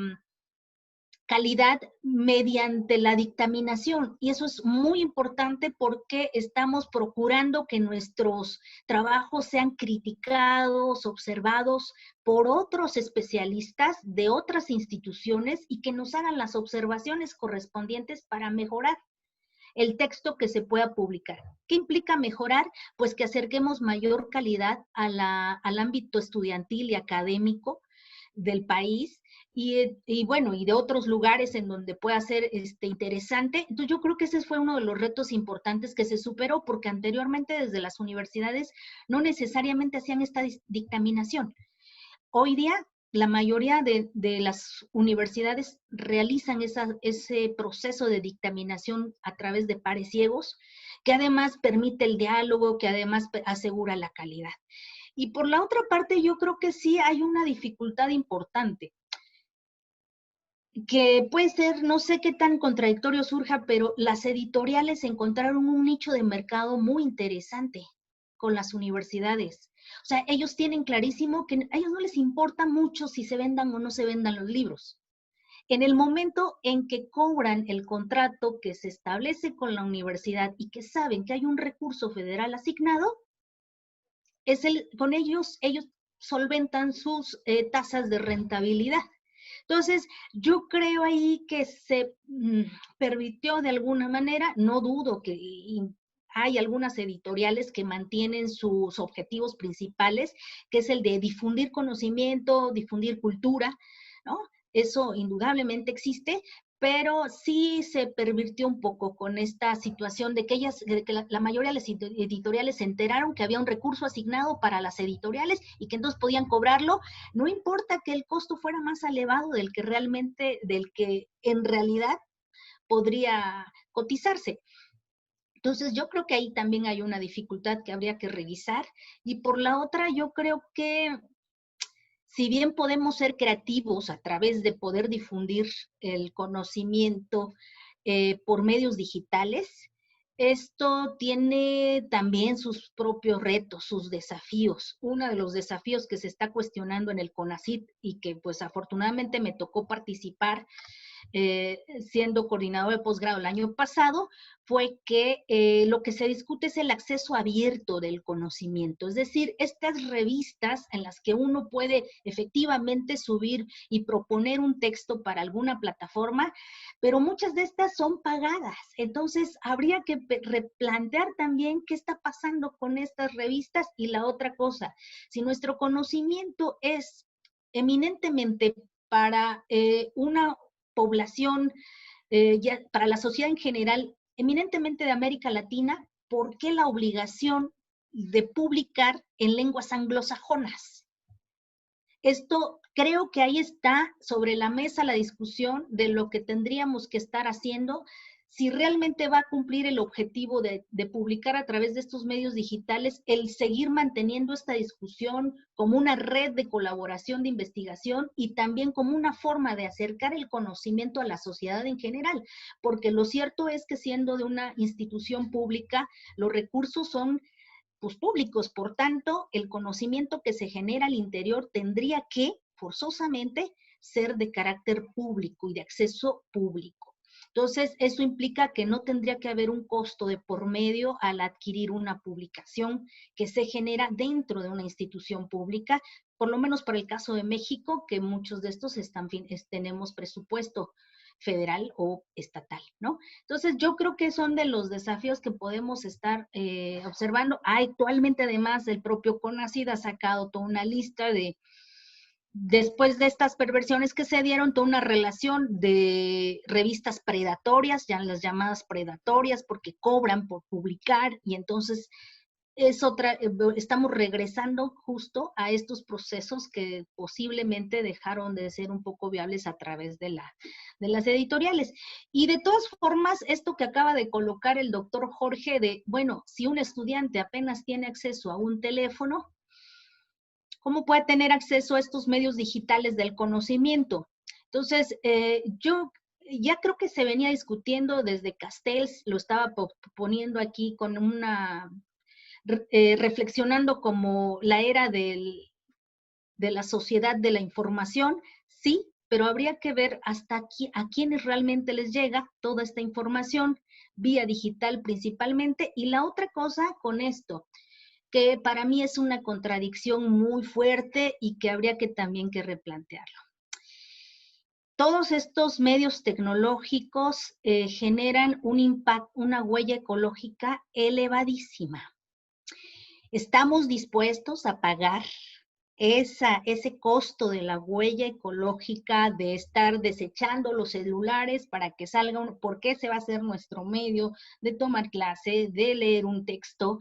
calidad mediante la dictaminación, y eso es muy importante porque estamos procurando que nuestros trabajos sean criticados, observados por otros especialistas de otras instituciones y que nos hagan las observaciones correspondientes para mejorar el texto que se pueda publicar. ¿Qué implica mejorar? Pues que acerquemos mayor calidad al ámbito estudiantil y académico del país, y bueno, y de otros lugares en donde pueda ser interesante. Entonces yo creo que ese fue uno de los retos importantes que se superó, porque anteriormente desde las universidades no necesariamente hacían esta dictaminación. Hoy día la mayoría de las universidades realizan ese proceso de dictaminación a través de pares ciegos, que además permite el diálogo, que además asegura la calidad. Y por la otra parte, yo creo que sí hay una dificultad importante, que puede ser, no sé qué tan contradictorio surja, pero las editoriales encontraron un nicho de mercado muy interesante con las universidades. O sea, ellos tienen clarísimo que a ellos no les importa mucho si se vendan o no se vendan los libros. En el momento en que cobran el contrato que se establece con la universidad y que saben que hay un recurso federal asignado, con ellos solventan sus tasas de rentabilidad. Entonces, yo creo ahí que se permitió de alguna manera, no dudo que hay algunas editoriales que mantienen sus objetivos principales, que es el de difundir conocimiento, difundir cultura, ¿no? Eso indudablemente existe, pero sí se pervirtió un poco con esta situación de que la mayoría de las editoriales se enteraron que había un recurso asignado para las editoriales y que entonces podían cobrarlo, no importa que el costo fuera más elevado del que en realidad podría cotizarse. Entonces, yo creo que ahí también hay una dificultad que habría que revisar. Y por la otra, yo creo que si bien podemos ser creativos a través de poder difundir el conocimiento por medios digitales, esto tiene también sus propios retos, sus desafíos. Uno de los desafíos que se está cuestionando en el CONACYT y que pues afortunadamente me tocó participar siendo coordinador de posgrado el año pasado, fue que lo que se discute es el acceso abierto del conocimiento, es decir, estas revistas en las que uno puede efectivamente subir y proponer un texto para alguna plataforma, pero muchas de estas son pagadas. Entonces, habría que replantear también qué está pasando con estas revistas. Y la otra cosa, si nuestro conocimiento es eminentemente para una población, para la sociedad en general, eminentemente de América Latina, ¿por qué la obligación de publicar en lenguas anglosajonas? Esto, creo que ahí está sobre la mesa la discusión de lo que tendríamos que estar haciendo si realmente va a cumplir el objetivo de publicar a través de estos medios digitales, el seguir manteniendo esta discusión como una red de colaboración de investigación y también como una forma de acercar el conocimiento a la sociedad en general, porque lo cierto es que siendo de una institución pública, los recursos son pues, públicos, por tanto, el conocimiento que se genera al interior tendría que, forzosamente, ser de carácter público y de acceso público. Entonces, eso implica que no tendría que haber un costo de por medio al adquirir una publicación que se genera dentro de una institución pública, por lo menos para el caso de México, que muchos de estos tenemos presupuesto federal o estatal, ¿no? Entonces, yo creo que son de los desafíos que podemos estar observando. Actualmente, además, el propio CONACYT ha sacado toda una lista de, después de estas perversiones que se dieron, toda una relación de revistas predatorias, ya las llamadas predatorias, porque cobran por publicar, y entonces es otra, estamos regresando justo a estos procesos que posiblemente dejaron de ser un poco viables a través de las editoriales. Y de todas formas, esto que acaba de colocar el doctor Jorge de, bueno, si un estudiante apenas tiene acceso a un teléfono, ¿cómo puede tener acceso a estos medios digitales del conocimiento? Entonces, yo ya creo que se venía discutiendo desde Castells, lo estaba poniendo aquí con una, reflexionando como la era de la sociedad de la información, sí, pero habría que ver hasta aquí, a quiénes realmente les llega toda esta información, vía digital principalmente. Y la otra cosa con esto, que para mí es una contradicción muy fuerte y que habría que también que replantearlo. Todos estos medios tecnológicos generan un impacto, una huella ecológica elevadísima. ¿Estamos dispuestos a pagar ese costo de la huella ecológica, de estar desechando los celulares para que salga uno? Porque ese va a ser nuestro medio de tomar clase, de leer un texto.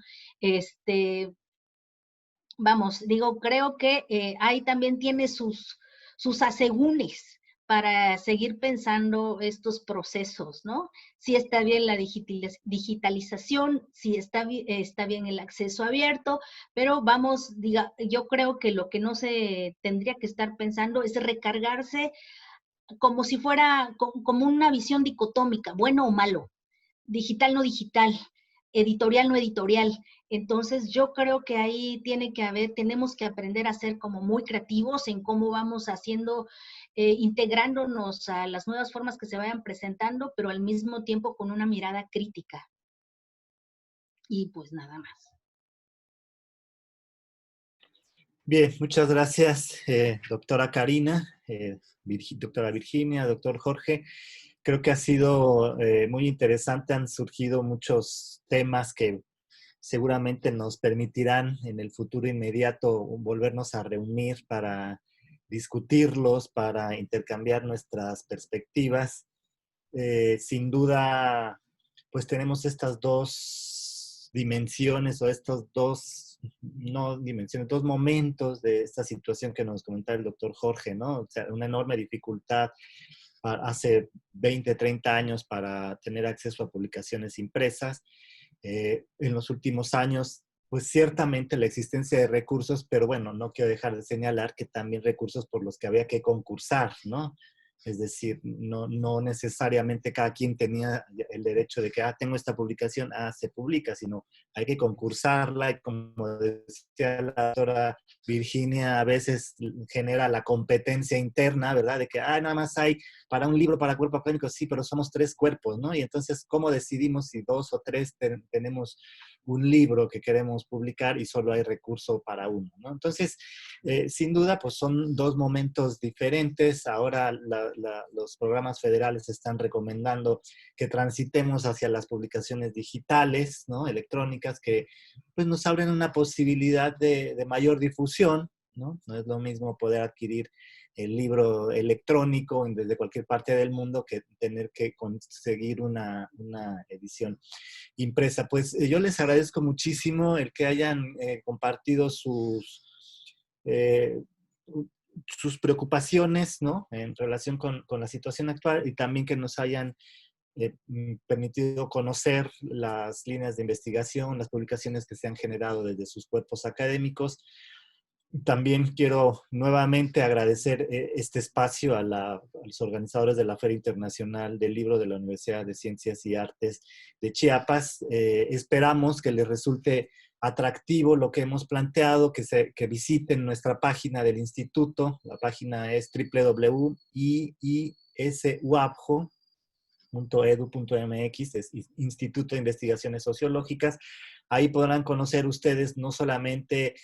Vamos, digo, creo que ahí también tiene sus asegúnes para seguir pensando estos procesos, ¿no? Si está bien la digitalización, si está bien el acceso abierto, pero vamos, yo creo que lo que no se tendría que estar pensando es recargarse como si fuera como una visión dicotómica, bueno o malo, digital no digital, editorial no editorial. Entonces yo creo que ahí tenemos que aprender a ser como muy creativos en cómo vamos haciendo, integrándonos a las nuevas formas que se vayan presentando, pero al mismo tiempo con una mirada crítica. Y pues nada más. Bien, muchas gracias, doctora Karina, doctora Virginia, doctor Jorge. Creo que ha sido muy interesante, han surgido muchos temas que seguramente nos permitirán en el futuro inmediato volvernos a reunir para discutirlos, para intercambiar nuestras perspectivas. Sin duda, pues tenemos estas dos dimensiones o estos dos, no dimensiones, dos momentos de esta situación que nos comentaba el doctor Jorge, ¿no? O sea, una enorme dificultad hace 20, 30 años para tener acceso a publicaciones impresas. En los últimos años, pues ciertamente la existencia de recursos, pero bueno, no quiero dejar de señalar que también recursos por los que había que concursar, ¿no? Es decir, no necesariamente cada quien tenía el derecho de que, tengo esta publicación, se publica, sino hay que concursarla, y como decía la doctora Virginia, a veces genera la competencia interna, ¿verdad? De que, nada más hay para un libro para cuerpo académico, sí, pero somos 3 cuerpos, ¿no? Y entonces, ¿cómo decidimos si 2 o 3 tenemos un libro que queremos publicar y solo hay recurso para uno, ¿no? Entonces, sin duda, pues son 2 momentos diferentes. Ahora los programas federales están recomendando que transitemos hacia las publicaciones digitales, ¿no? Electrónicas, que pues nos abren una posibilidad de mayor difusión, ¿no? No es lo mismo poder adquirir el libro electrónico desde cualquier parte del mundo que tener que conseguir una edición impresa. Pues yo les agradezco muchísimo el que hayan compartido sus preocupaciones, ¿no? En relación con la situación actual, y también que nos hayan permitido conocer las líneas de investigación, las publicaciones que se han generado desde sus cuerpos académicos. También quiero nuevamente agradecer este espacio a los organizadores de la Feria Internacional del Libro de la Universidad de Ciencias y Artes de Chiapas. Esperamos que les resulte atractivo lo que hemos planteado, que visiten nuestra página del instituto. La página es www.isuapjo.edu.mx, es Instituto de Investigaciones Sociológicas. Ahí podrán conocer ustedes no solamente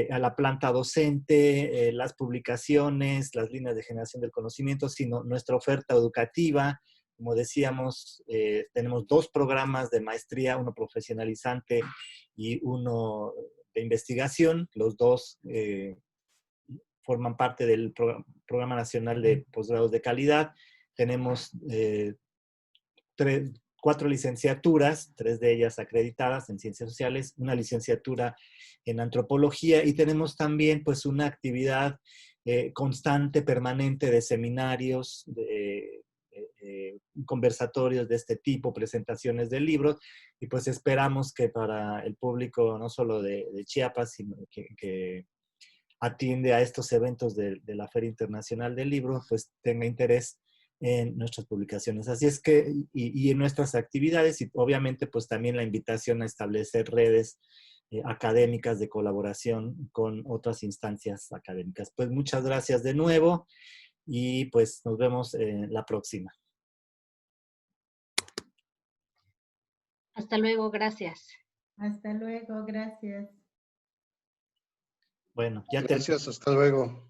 a la planta docente, las publicaciones, las líneas de generación del conocimiento, sino nuestra oferta educativa. Como decíamos, tenemos 2 programas de maestría, uno profesionalizante y uno de investigación. Los 2 forman parte del Programa Nacional de Posgrados de Calidad. Tenemos 4 licenciaturas, 3 de ellas acreditadas en Ciencias Sociales, una licenciatura en Antropología, y tenemos también pues una actividad constante, permanente de seminarios, de conversatorios de este tipo, presentaciones de libros, y pues esperamos que para el público no solo de Chiapas, sino que atiende a estos eventos de la Feria Internacional del Libro, pues tenga interés en nuestras publicaciones. Así es que, y en nuestras actividades, y obviamente pues también la invitación a establecer redes académicas de colaboración con otras instancias académicas. Pues muchas gracias de nuevo y pues nos vemos la próxima. Hasta luego, gracias. Hasta luego, gracias. Bueno, ya Gracias, hasta luego.